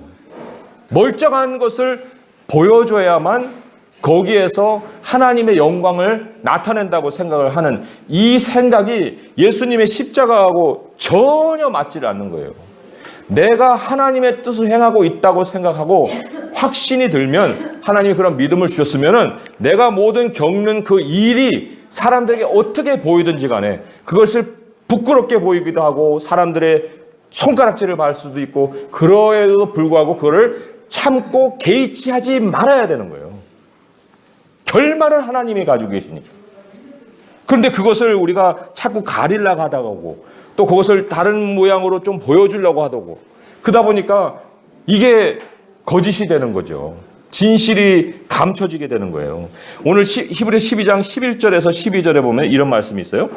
[SPEAKER 1] 멀쩡한 것을 보여줘야만 거기에서 하나님의 영광을 나타낸다고 생각을 하는 이 생각이 예수님의 십자가하고 전혀 맞지를 않는 거예요. 내가 하나님의 뜻을 행하고 있다고 생각하고 확신이 들면 하나님이 그런 믿음을 주셨으면 내가 모든 겪는 그 일이 사람들에게 어떻게 보이든지 간에 그것을 부끄럽게 보이기도 하고 사람들의 손가락질을 받을 수도 있고 그러에도 불구하고 그거를 참고 개의치 하지 말아야 되는 거예요. 결말은 하나님이 가지고 계시니까. 그런데 그것을 우리가 자꾸 가리려고 하다가 오고 또 그것을 다른 모양으로 좀 보여주려고 하다고 그러다 보니까 이게 거짓이 되는 거죠. 진실이 감춰지게 되는 거예요. 오늘 히브리 12장 11절에서 12절에 보면 이런 말씀이 있어요.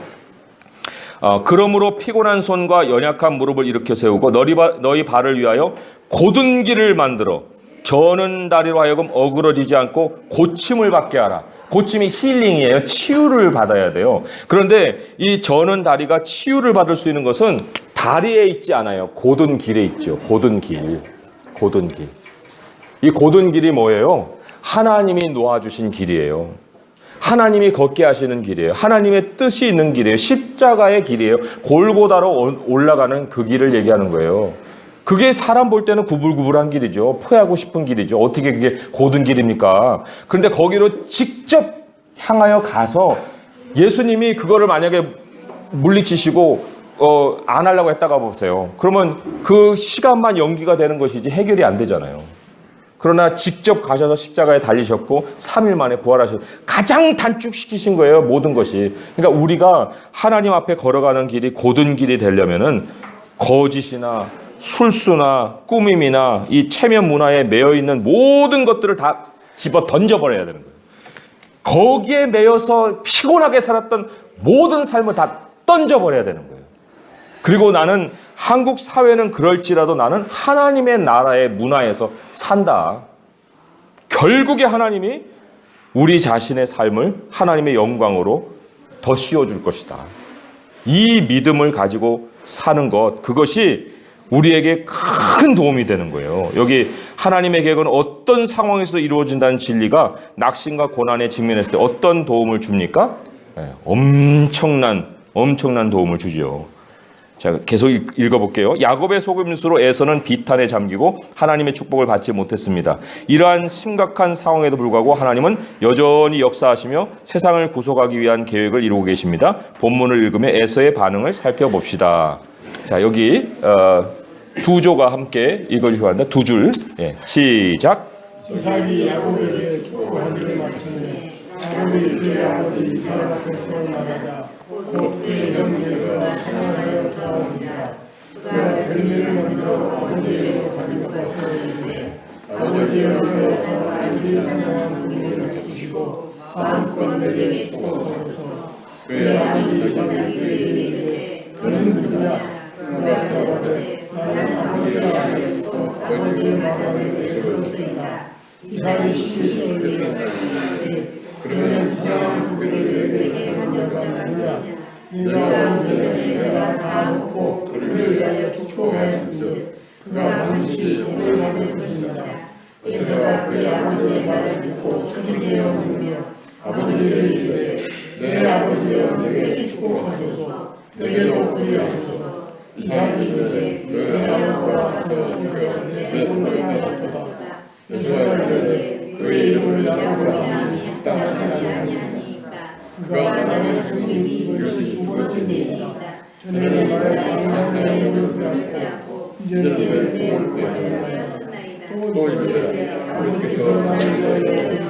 [SPEAKER 1] 그러므로 피곤한 손과 연약한 무릎을 일으켜 세우고 너희 발을 위하여 곧은 길을 만들어 저는 다리로 하여금 어그러지지 않고 고침을 받게 하라. 고침이 힐링이에요. 치유를 받아야 돼요. 그런데 이 저는 다리가 치유를 받을 수 있는 것은 다리에 있지 않아요. 곧은 길에 있죠. 곧은 길. 곧은 길. 이 곧은 길이 뭐예요? 하나님이 놓아주신 길이에요. 하나님이 걷게 하시는 길이에요. 하나님의 뜻이 있는 길이에요. 십자가의 길이에요. 골고다로 올라가는 그 길을 얘기하는 거예요. 그게 사람 볼 때는 구불구불한 길이죠. 포하고 싶은 길이죠. 어떻게 그게 곧은 길입니까? 그런데 거기로 직접 향하여 가서 예수님이 그거를 만약에 물리치시고 안 하려고 했다가 보세요. 그러면 그 시간만 연기가 되는 것이지 해결이 안 되잖아요. 그러나 직접 가셔서 십자가에 달리셨고 3일 만에 부활하셨고 가장 단축시키신 거예요. 모든 것이. 그러니까 우리가 하나님 앞에 걸어가는 길이 곧은 길이 되려면은 거짓이나 술수나 꾸밈이나 이 체면 문화에 매여 있는 모든 것들을 다 집어 던져버려야 되는 거예요. 거기에 매여서 피곤하게 살았던 모든 삶을 다 던져버려야 되는 거예요. 그리고 나는 한국 사회는 그럴지라도 나는 하나님의 나라의 문화에서 산다. 결국에 하나님이 우리 자신의 삶을 하나님의 영광으로 더 씌워줄 것이다. 이 믿음을 가지고 사는 것, 그것이 우리에게 큰 도움이 되는 거예요. 여기 하나님의 계획은 어떤 상황에서도 이루어진다는 진리가 낙심과 고난에 직면했을 때 어떤 도움을 줍니까? 엄청난 도움을 주죠. 자, 계속 읽어볼게요. 야곱의 속임수로 에서는 비탄에 잠기고 하나님의 축복을 받지 못했습니다. 이러한 심각한 상황에도 불구하고 하나님은 여전히 역사하시며 세상을 구속하기 위한 계획을 이루고 계십니다. 본문을 읽으며 에서의 반응을 살펴봅시다. 자, 여기 두 조가 함께 읽어주시기 바랍니다. 두 줄. 예, 시작.
[SPEAKER 4] 이삭이 야곱에게 축복하기를 마치니 야곱이 그의 아버지 이삭 앞에서 나가자 곧 그의 형제가 사냥하여 돌아옵니다. 그가 별미를 만들어 아버지에게 가지고 가서 이르되 아버지의 얼굴에서 아이들이 사냥한 고기를 주시고 마음껏 내게 축복하소서. 그의 아버지 이삭이 그에게 이르되 너는 누구냐? 그가 대답하되 나는 아버지가 알겠고 아버지의 마음을 내세웠습니다. 이삭이 시신을 이르되 그러면 사냥한 고기를 내게 한 자가 누구냐? 내가 언제 내가 다 먹고 그를 위하여 축복하였으니 그가 반드시 복을 받을 것입니다. 에서가 그의 아버지의 말을 듣고 손이 되어 물으며 아버지에게 이르되 내 아버지여 내게 축복하소서. 내게도 그리하소서. 이삭이 이르되 너의 아버지와 가서 죽여 내 복을 받았도다. 에서가 이르되 그의 이름을 야곱이라 하니 합당하지 아니하니까 그가 나의 손님이 이것이 두 번째니이다. 전에는 나의 장막의 이름을 빼앗고 이제는 내 복을 빼앗았나이다. 또 이르되 아버지께서 나를 위하여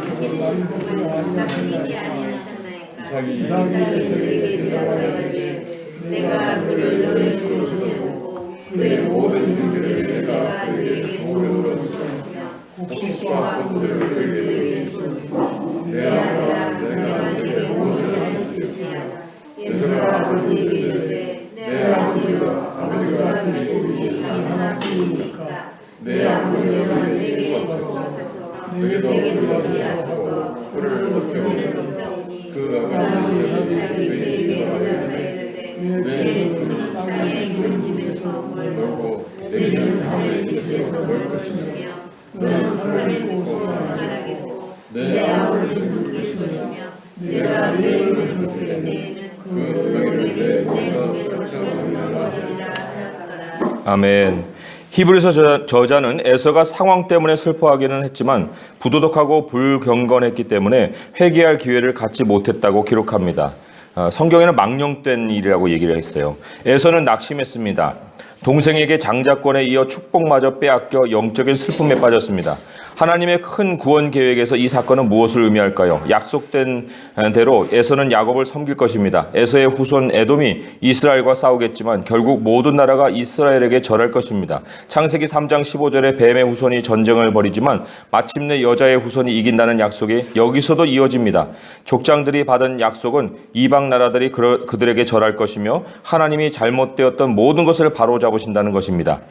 [SPEAKER 4] 죽은 나를 복수하지 아니하셨나이까. 이삭이 에서에게 대답하되 내가 그를 너의 주로 세우고 그의 모든 형제를 내가 그에게 종으로 물어주셨으며 곡식과 꽃들을 그에게 주었으니 내 아버지가 내가 내게 무엇을 할 수 있으냐. 에서가 아버지에게 이르되 내 아버지가 내 복이 하나뿐이니까 내 아버지가 내게 축복하소서. 내게도 그리하소서. 그를 높여오니 그 아버지 이삭이 그에게 대답하되 내 손은 땅의 기름 집에서 멀고 내게는 하늘의 집에서 멀 것이며 너는 하늘을 보고 생각하겠고 내 아버지 누구게 것이며 내가 내 얼굴을 볼 때에는 그 너희를 내 집에서 생각하리라 하였더라.
[SPEAKER 1] 아멘. 히브리서 저자는 에서가 상황 때문에 슬퍼하기는 했지만 부도덕하고 불경건했기 때문에 회개할 기회를 갖지 못했다고 기록합니다. 성경에는 망령된 일이라고 얘기를 했어요. 에서는 낙심했습니다. 동생에게 장자권에 이어 축복마저 빼앗겨 영적인 슬픔에 빠졌습니다. 하나님의 큰 구원 계획에서 이 사건은 무엇을 의미할까요? 약속된 대로 에서는 야곱을 섬길 것입니다. 에서의 후손 에돔이 이스라엘과 싸우겠지만 결국 모든 나라가 이스라엘에게 절할 것입니다. 창세기 3장 15절에 뱀의 후손이 전쟁을 벌이지만 마침내 여자의 후손이 이긴다는 약속이 여기서도 이어집니다. 족장들이 받은 약속은 이방 나라들이 그들에게 절할 것이며 하나님이 잘못되었던 모든 것을 바로잡으신다는 것입니다.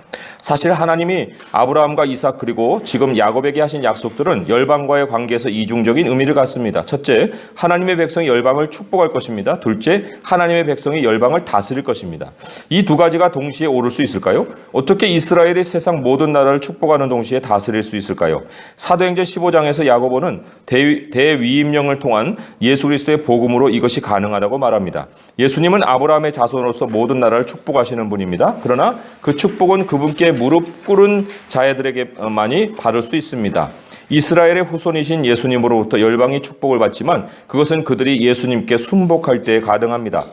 [SPEAKER 1] 사실 하나님이 아브라함과 이삭 그리고 지금 야곱에게 이스라엘에게 하신 약속들은 열방과의 관계에서 이중적인 의미를 갖습니다. 첫째, 하나님의 백성이 열방을 축복할 것입니다. 둘째, 하나님의 백성이 열방을 다스릴 것입니다. 이 두 가지가 동시에 오를 수 있을까요? 어떻게 이스라엘이 세상 모든 나라를 축복하는 동시에 다스릴 수 있을까요? 사도행전 15장에서 야고보는 대위임령을 통한 예수 그리스도의 복음으로 이것이 가능하다고 말합니다. 예수님은 아브라함의 자손으로서 모든 나라를 축복하시는 분입니다. 그러나 그 축복은 그분께 무릎 꿇은 자들에게만이 받을 수 있습니다. 이스라엘의 후손이신 예수님으로부터 열방이 축복을 받지만 그것은 그들이 예수님께 순복할 때에 가능합니다.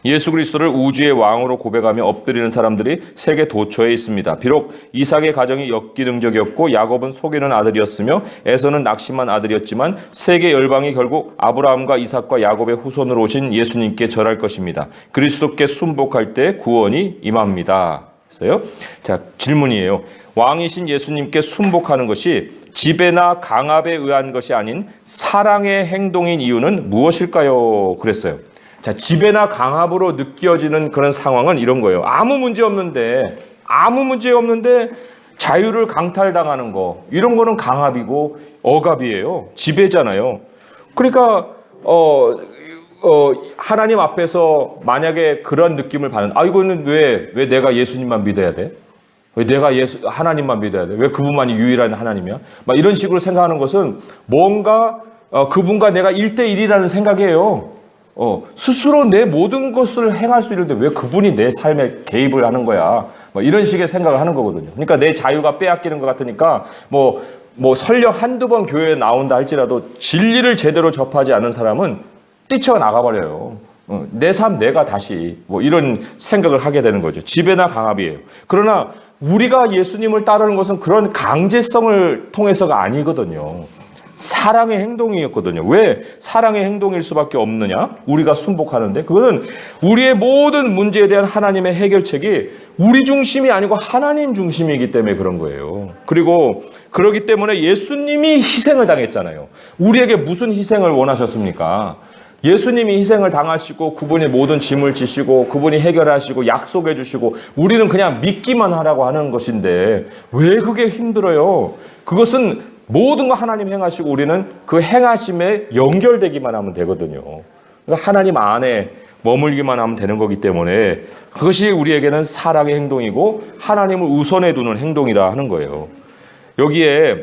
[SPEAKER 1] 예수 그리스도를 우주의 왕으로 고백하며 엎드리는 사람들이 세계 도처에 있습니다. 비록 이삭의 가정이 역기능적이었고 야곱은 속이는 아들이었으며 에서는 낙심한 아들이었지만 세계 열방이 결국 아브라함과 이삭과 야곱의 후손으로 오신 예수님께 절할 것입니다. 그리스도께 순복할 때 구원이 임합니다. 그래서요. 자, 질문이에요. 왕이신 예수님께 순복하는 것이 지배나 강압에 의한 것이 아닌 사랑의 행동인 이유는 무엇일까요? 그랬어요. 자, 지배나 강압으로 느껴지는 그런 상황은 이런 거예요. 아무 문제 없는데 자유를 강탈당하는 거, 이런 거는 강압이고 억압이에요. 지배잖아요. 그러니까 하나님 앞에서 만약에 그런 느낌을 받는, 이거는 왜 내가 예수님만 믿어야 돼? 왜 내가 하나님만 믿어야 돼? 왜 그분만이 유일한 하나님이야? 막 이런 식으로 생각하는 것은 뭔가 그분과 내가 1대1이라는 생각이에요. 스스로 내 모든 것을 행할 수 있는데 왜 그분이 내 삶에 개입을 하는 거야? 뭐 이런 식의 생각을 하는 거거든요. 그러니까 내 자유가 빼앗기는 것 같으니까 뭐 설령 한두 번 교회에 나온다 할지라도 진리를 제대로 접하지 않은 사람은 뛰쳐나가버려요. 내 삶 내가 다시 뭐 이런 생각을 하게 되는 거죠. 지배나 강압이에요. 그러나 우리가 예수님을 따르는 것은 그런 강제성을 통해서가 아니거든요. 사랑의 행동이었거든요. 왜 사랑의 행동일 수밖에 없느냐? 우리가 순복하는데 그거는 우리의 모든 문제에 대한 하나님의 해결책이 우리 중심이 아니고 하나님 중심이기 때문에 그런 거예요. 그리고 그렇기 때문에 예수님이 희생을 당했잖아요. 우리에게 무슨 희생을 원하셨습니까? 예수님이 희생을 당하시고 그분이 모든 짐을 지시고 그분이 해결하시고 약속해 주시고 우리는 그냥 믿기만 하라고 하는 것인데 왜 그게 힘들어요? 그것은 모든 거 하나님 행하시고 우리는 그 행하심에 연결되기만 하면 되거든요. 그러니까 하나님 안에 머물기만 하면 되는 거기 때문에 그것이 우리에게는 사랑의 행동이고 하나님을 우선해 두는 행동이라 하는 거예요. 여기에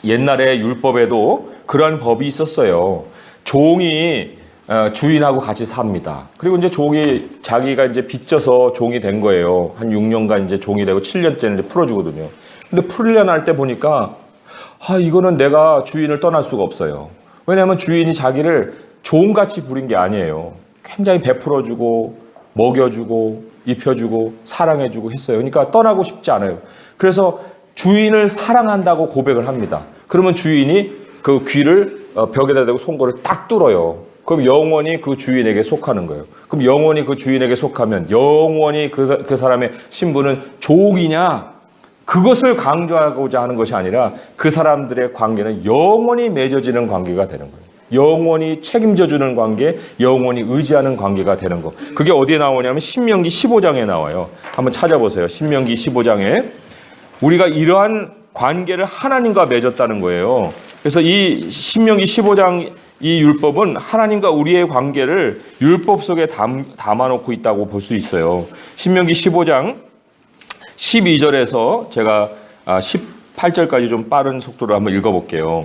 [SPEAKER 1] 옛날에 율법에도 그러한 법이 있었어요. 종이 주인하고 같이 삽니다. 그리고 이제 종이 자기가 이제 빚져서 종이 된 거예요. 한 6년간 이제 종이 되고 7년째는 이제 풀어주거든요. 근데 풀려날 때 보니까 이거는 내가 주인을 떠날 수가 없어요. 왜냐하면 주인이 자기를 종같이 부린 게 아니에요. 굉장히 베풀어주고 먹여주고 입혀주고 사랑해주고 했어요. 그러니까 떠나고 싶지 않아요. 그래서 주인을 사랑한다고 고백을 합니다. 그러면 주인이 그 귀를 벽에다 대고 송곳을 딱 뚫어요. 그럼 영원히 그 주인에게 속하는 거예요. 그럼 영원히 그 주인에게 속하면 영원히 그 사람의 신분은 종이냐? 그것을 강조하고자 하는 것이 아니라 그 사람들의 관계는 영원히 맺어지는 관계가 되는 거예요. 영원히 책임져주는 관계, 영원히 의지하는 관계가 되는 거. 그게 어디에 나오냐면 신명기 15장에 나와요. 한번 찾아보세요. 신명기 15장에 우리가 이러한 관계를 하나님과 맺었다는 거예요. 그래서 이 신명기 15장 이 율법은 하나님과 우리의 관계를 율법 속에 담아놓고 있다고 볼 수 있어요. 신명기 15장 12절에서 제가 18절까지 좀 빠른 속도로 한번 읽어볼게요.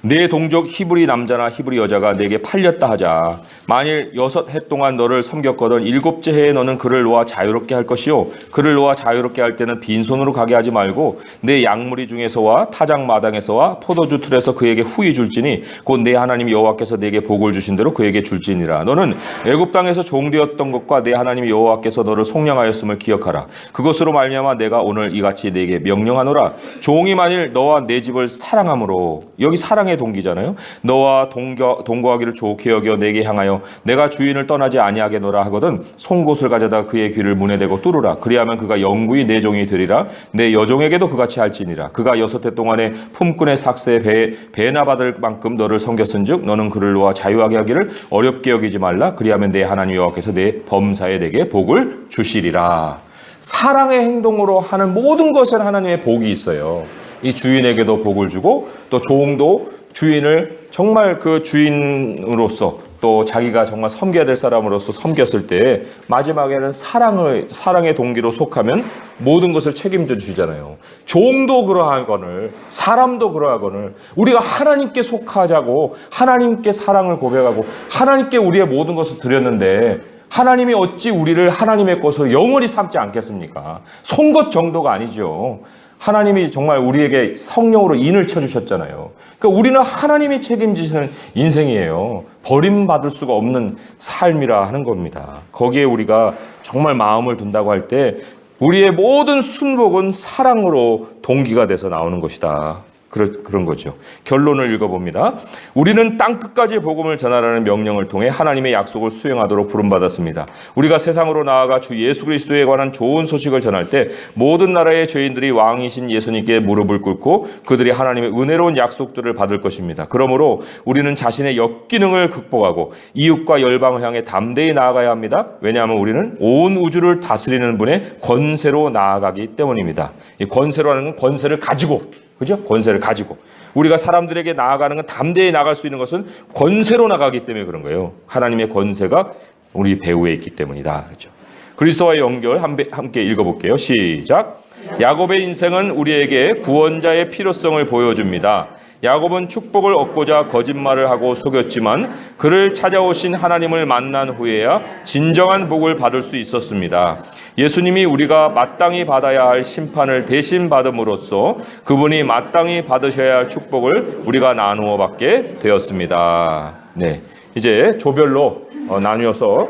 [SPEAKER 1] 내 동족 히브리 남자나 히브리 여자가 내게 팔렸다 하자. 만일 6해 동안 너를 섬겼거든 7째 해에 너는 그를 놓아 자유롭게 할 것이요. 그를 놓아 자유롭게 할 때는 빈손으로 가게 하지 말고 내 양무리 중에서와 타작 마당에서와 포도주 틀에서 그에게 후히 줄지니 곧 내 하나님 여호와께서 내게 복을 주신 대로 그에게 줄지니라. 너는 애굽 땅에서 종되었던 것과 내 하나님 여호와께서 너를 속량하였음을 기억하라. 그것으로 말미암아 내가 오늘 이같이 내게 명령하노라. 종이 만일 너와 내 집을 사랑함으로, 여기 사랑의 동기잖아요. 너와 동거하기를 좋게 여겨 내게 향하여 내가 주인을 떠나지 아니하게노라 하거든 송곳을 가져다 그의 귀를 문에 대고 뚫으라. 그리하면 그가 영구히 내 종이 되리라. 내 여종에게도 그같이 할지니라. 그가 6해 동안에 품꾼의 삭세에 배나 받을 만큼 너를 섬겼은즉 너는 그를 놓아 자유하게 하기를 어렵게 여기지 말라. 그리하면 내 하나님 여호와께서 내 범사에 내게 복을 주시리라. 사랑의 행동으로 하는 모든 것에 하나님의 복이 있어요. 이 주인에게도 복을 주고 또 종도 주인을 정말 그 주인으로서 또 자기가 정말 섬겨야 될 사람으로서 섬겼을 때 마지막에는 사랑의 동기로 속하면 모든 것을 책임져 주시잖아요. 종도 그러하거늘 사람도 그러하거늘 우리가 하나님께 속하자고 하나님께 사랑을 고백하고 하나님께 우리의 모든 것을 드렸는데 하나님이 어찌 우리를 하나님의 것으로 영원히 삼지 않겠습니까? 송곳 정도가 아니죠. 하나님이 정말 우리에게 성령으로 인을 쳐주셨잖아요. 그러니까 우리는 하나님이 책임지시는 인생이에요. 버림받을 수가 없는 삶이라 하는 겁니다. 거기에 우리가 정말 마음을 둔다고 할 때 우리의 모든 순복은 사랑으로 동기가 돼서 나오는 것이다. 그런 거죠. 결론을 읽어봅니다. 우리는 땅끝까지 복음을 전하라는 명령을 통해 하나님의 약속을 수행하도록 부름받았습니다. 우리가 세상으로 나아가 주 예수 그리스도에 관한 좋은 소식을 전할 때 모든 나라의 죄인들이 왕이신 예수님께 무릎을 꿇고 그들이 하나님의 은혜로운 약속들을 받을 것입니다. 그러므로 우리는 자신의 역기능을 극복하고 이웃과 열방을 향해 담대히 나아가야 합니다. 왜냐하면 우리는 온 우주를 다스리는 분의 권세로 나아가기 때문입니다. 이 권세로 하는 건 권세를 가지고, 그죠? 권세를 가지고. 우리가 사람들에게 나아가는 건 담대히 나갈 수 있는 것은 권세로 나가기 때문에 그런 거예요. 하나님의 권세가 우리 배후에 있기 때문이다. 그렇죠? 그리스도와의 연결 함께 읽어볼게요. 시작. 야곱의 인생은 우리에게 구원자의 필요성을 보여줍니다. 야곱은 축복을 얻고자 거짓말을 하고 속였지만 그를 찾아오신 하나님을 만난 후에야 진정한 복을 받을 수 있었습니다. 예수님이 우리가 마땅히 받아야 할 심판을 대신 받음으로써 그분이 마땅히 받으셔야 할 축복을 우리가 나누어 받게 되었습니다. 네, 이제 조별로 나누어서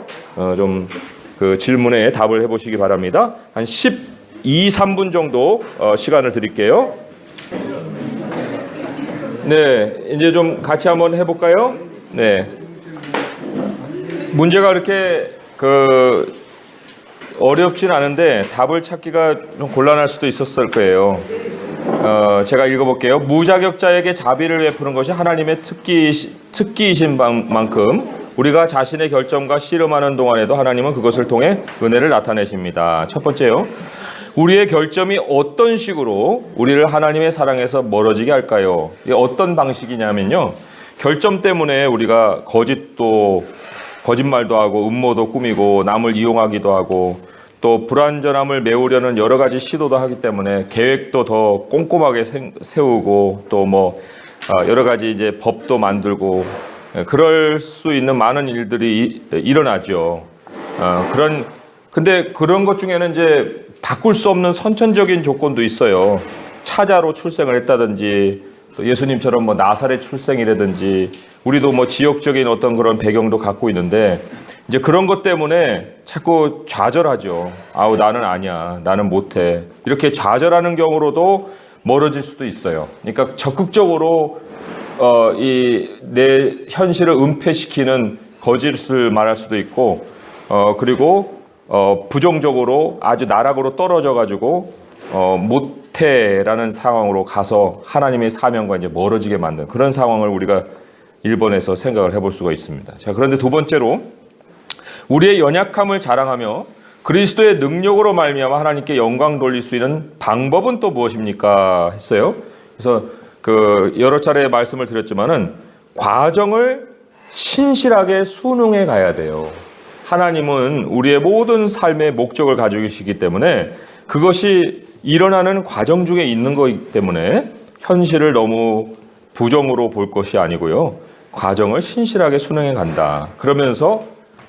[SPEAKER 1] 좀 그 질문에 답을 해보시기 바랍니다. 한 12~13분 정도 시간을 드릴게요. 네, 이제 좀 같이 한번 해볼까요? 네. 문제가 그렇게 어렵진 않은데 답을 찾기가 좀 곤란할 수도 있었을 거예요. 제가 읽어볼게요. 무자격자에게 자비를 베푸는 것이 하나님의 특기이신 만큼 우리가 자신의 결정과 씨름하는 동안에도 하나님은 그것을 통해 은혜를 나타내십니다. 첫 번째요. 우리의 결점이 어떤 식으로 우리를 하나님의 사랑에서 멀어지게 할까요? 이게 어떤 방식이냐면요. 결점 때문에 우리가 거짓말도 하고 음모도 꾸미고 남을 이용하기도 하고 또 불완전함을 메우려는 여러 가지 시도도 하기 때문에 계획도 더 꼼꼼하게 세우고 또 여러 가지 이제 법도 만들고 그럴 수 있는 많은 일들이 일어나죠. 근데 그런 것 중에는 이제 바꿀 수 없는 선천적인 조건도 있어요. 차자로 출생을 했다든지 또 예수님처럼 나사렛 출생이라든지 우리도 지역적인 어떤 그런 배경도 갖고 있는데 이제 그런 것 때문에 자꾸 좌절하죠. 아우 나는 아니야. 나는 못해. 이렇게 좌절하는 경우로도 멀어질 수도 있어요. 그러니까 적극적으로 내 현실을 은폐시키는 거짓을 말할 수도 있고 그리고 부정적으로 아주 나락으로 떨어져 가지고 못해라는 상황으로 가서 하나님의 사명과 이제 멀어지게 만든 그런 상황을 우리가 1번에서 생각을 해볼 수가 있습니다. 자, 그런데 두 번째로 우리의 연약함을 자랑하며 그리스도의 능력으로 말미암아 하나님께 영광 돌릴 수 있는 방법은 또 무엇입니까? 했어요. 그래서 여러 차례 말씀을 드렸지만은 과정을 신실하게 순응해 가야 돼요. 하나님은 우리의 모든 삶의 목적을 가지고 계시기 때문에 그것이 일어나는 과정 중에 있는 거기 때문에 현실을 너무 부정으로 볼 것이 아니고요. 과정을 신실하게 순응해 간다. 그러면서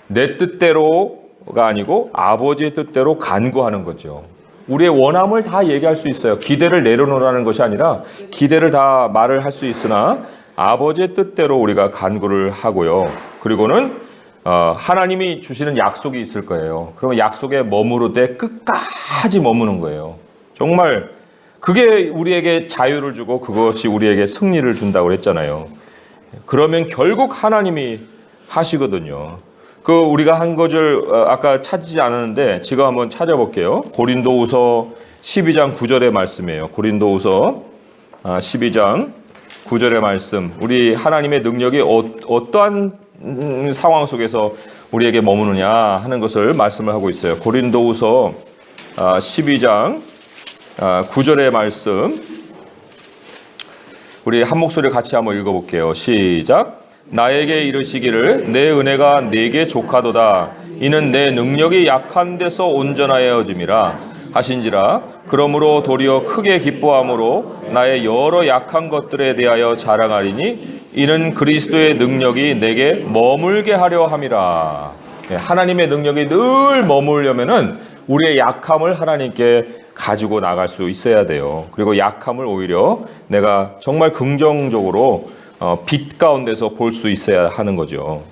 [SPEAKER 1] 내 뜻대로가 아니고 아버지의 뜻대로 간구하는 거죠. 우리의 원함을 다 얘기할 수 있어요. 기대를 내려놓으라는 것이 아니라 기대를 다 말을 할 수 있으나 아버지의 뜻대로 우리가 간구를 하고요. 그리고는 하나님이 주시는 약속이 있을 거예요. 그러면 약속에 머무르되 끝까지 머무는 거예요. 정말 그게 우리에게 자유를 주고 그것이 우리에게 승리를 준다고 그랬잖아요. 그러면 결국 하나님이 하시거든요. 우리가 한 것을 아까 찾지 않았는데 지금 한번 찾아볼게요. 고린도후서 12장 9절의 말씀이에요. 고린도후서 12장 9절의 말씀. 우리 하나님의 능력이 어떠한 상황 속에서 우리에게 머무느냐 하는 것을 말씀을 하고 있어요. 고린도후서 12장 9절의 말씀 우리 한 목소리 같이 한번 읽어볼게요. 시작. 나에게 이르시기를 내 은혜가 네게 족하도다. 이는 내 능력이 약한 데서 온전하여짐이라 하신지라. 그러므로 도리어 크게 기뻐함으로 나의 여러 약한 것들에 대하여 자랑하리니 이는 그리스도의 능력이 내게 머물게 하려 함이라. 하나님의 능력이 늘 머물려면은 우리의 약함을 하나님께 가지고 나갈 수 있어야 돼요. 그리고 약함을 오히려 내가 정말 긍정적으로 빛 가운데서 볼 수 있어야 하는 거죠.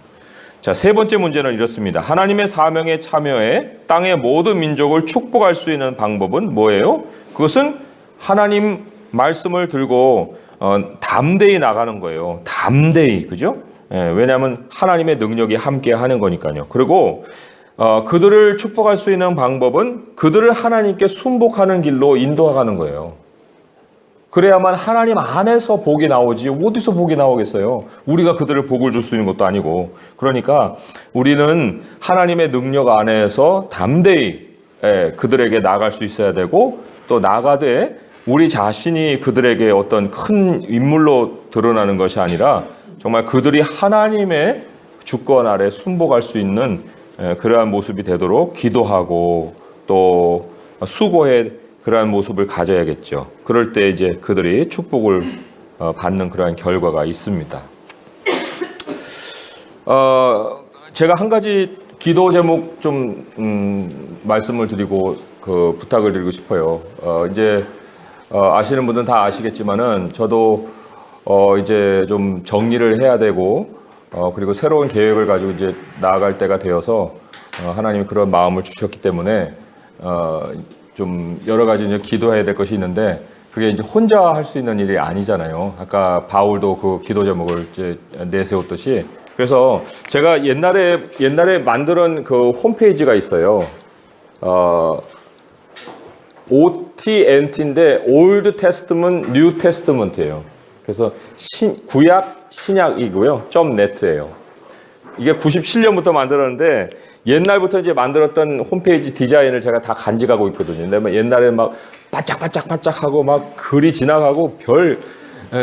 [SPEAKER 1] 자, 세 번째 문제는 이렇습니다. 하나님의 사명에 참여해 땅의 모든 민족을 축복할 수 있는 방법은 뭐예요? 그것은 하나님 말씀을 들고 담대히 나가는 거예요. 담대히, 그죠? 왜냐하면 하나님의 능력이 함께 하는 거니까요. 그리고 그들을 축복할 수 있는 방법은 그들을 하나님께 순복하는 길로 인도하는 거예요. 그래야만 하나님 안에서 복이 나오지 어디서 복이 나오겠어요? 우리가 그들을 복을 줄 수 있는 것도 아니고. 그러니까 우리는 하나님의 능력 안에서 담대히 그들에게 나갈 수 있어야 되고, 또 나가되 우리 자신이 그들에게 어떤 큰 인물로 드러나는 것이 아니라 정말 그들이 하나님의 주권 아래 순복할 수 있는 그러한 모습이 되도록 기도하고 또 수고해 그러한 모습을 가져야겠죠. 그럴 때 이제 그들이 축복을 받는 그러한 결과가 있습니다. 제가 한 가지 기도 제목 좀 말씀을 드리고 부탁을 드리고 싶어요. 이제 아시는 분들은 다 아시겠지만은 저도 이제 좀 정리를 해야 되고 그리고 새로운 계획을 가지고 이제 나아갈 때가 되어서 하나님이 그런 마음을 주셨기 때문에 좀 여러 가지 이제 기도해야 될 것이 있는데 그게 이제 혼자 할 수 있는 일이 아니잖아요. 아까 바울도 그 기도 제목을 이제 내세웠듯이. 그래서 제가 옛날에 만들은 그 홈페이지가 있어요. OTNT인데 Old Testament, New Testament예요. 그래서 구약 신약이고요. .net예요. 이게 97년부터 만들었는데 옛날부터 이제 만들었던 홈페이지 디자인을 제가 다 간직하고 있거든요. 근데 옛날에 막 반짝반짝반짝하고 막 글이 지나가고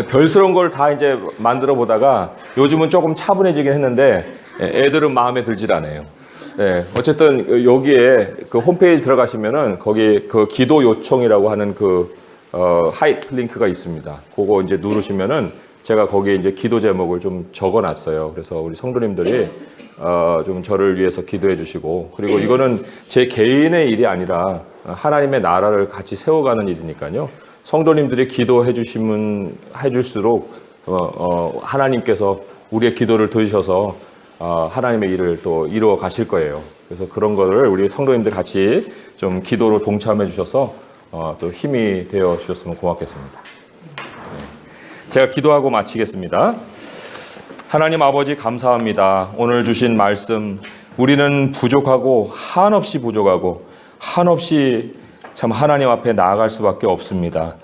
[SPEAKER 1] 별스러운 걸 다 이제 만들어 보다가 요즘은 조금 차분해지긴 했는데 애들은 마음에 들질 않아요. 어쨌든 여기에 그 홈페이지 들어가시면은 거기 그 기도 요청이라고 하는 하이플링크가 있습니다. 그거 이제 누르시면은 제가 거기에 이제 기도 제목을 좀 적어놨어요. 그래서 우리 성도님들이 좀 저를 위해서 기도해 주시고, 그리고 이거는 제 개인의 일이 아니라 하나님의 나라를 같이 세워가는 일이니까요. 성도님들이 기도해 주시면 해줄수록 하나님께서 우리의 기도를 들으셔서 하나님의 일을 또 이루어 가실 거예요. 그래서 그런 거를 우리 성도님들 같이 좀 기도로 동참해 주셔서 또 힘이 되어 주셨으면 고맙겠습니다. 제가 기도하고 마치겠습니다. 하나님 아버지 감사합니다. 오늘 주신 말씀, 우리는 부족하고 한없이 부족하고 한없이 참 하나님 앞에 나아갈 수밖에 없습니다.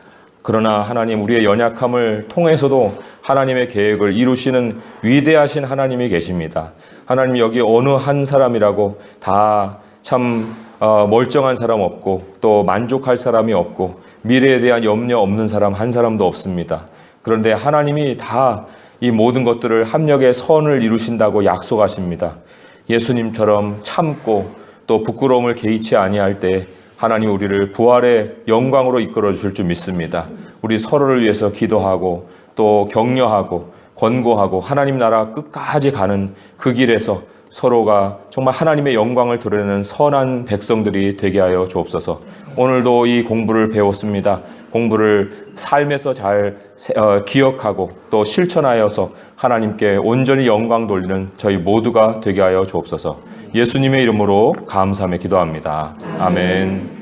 [SPEAKER 1] 그러나 하나님, 우리의 연약함을 통해서도 하나님의 계획을 이루시는 위대하신 하나님이 계십니다. 하나님, 여기 어느 한 사람이라고 다 참 멀쩡한 사람 없고 또 만족할 사람이 없고 미래에 대한 염려 없는 사람 한 사람도 없습니다. 그런데 하나님이 다 이 모든 것들을 합력의 선을 이루신다고 약속하십니다. 예수님처럼 참고 또 부끄러움을 개의치 아니할 때 하나님 우리를 부활의 영광으로 이끌어 주실 줄 믿습니다. 우리 서로를 위해서 기도하고 또 격려하고 권고하고 하나님 나라 끝까지 가는 그 길에서 서로가 정말 하나님의 영광을 드러내는 선한 백성들이 되게 하여 주옵소서. 오늘도 이 공부를 배웠습니다. 공부를 삶에서 잘 기억하고 또 실천하여서 하나님께 온전히 영광 돌리는 저희 모두가 되게 하여 주옵소서. 예수님의 이름으로 감사하며 기도합니다. 아멘.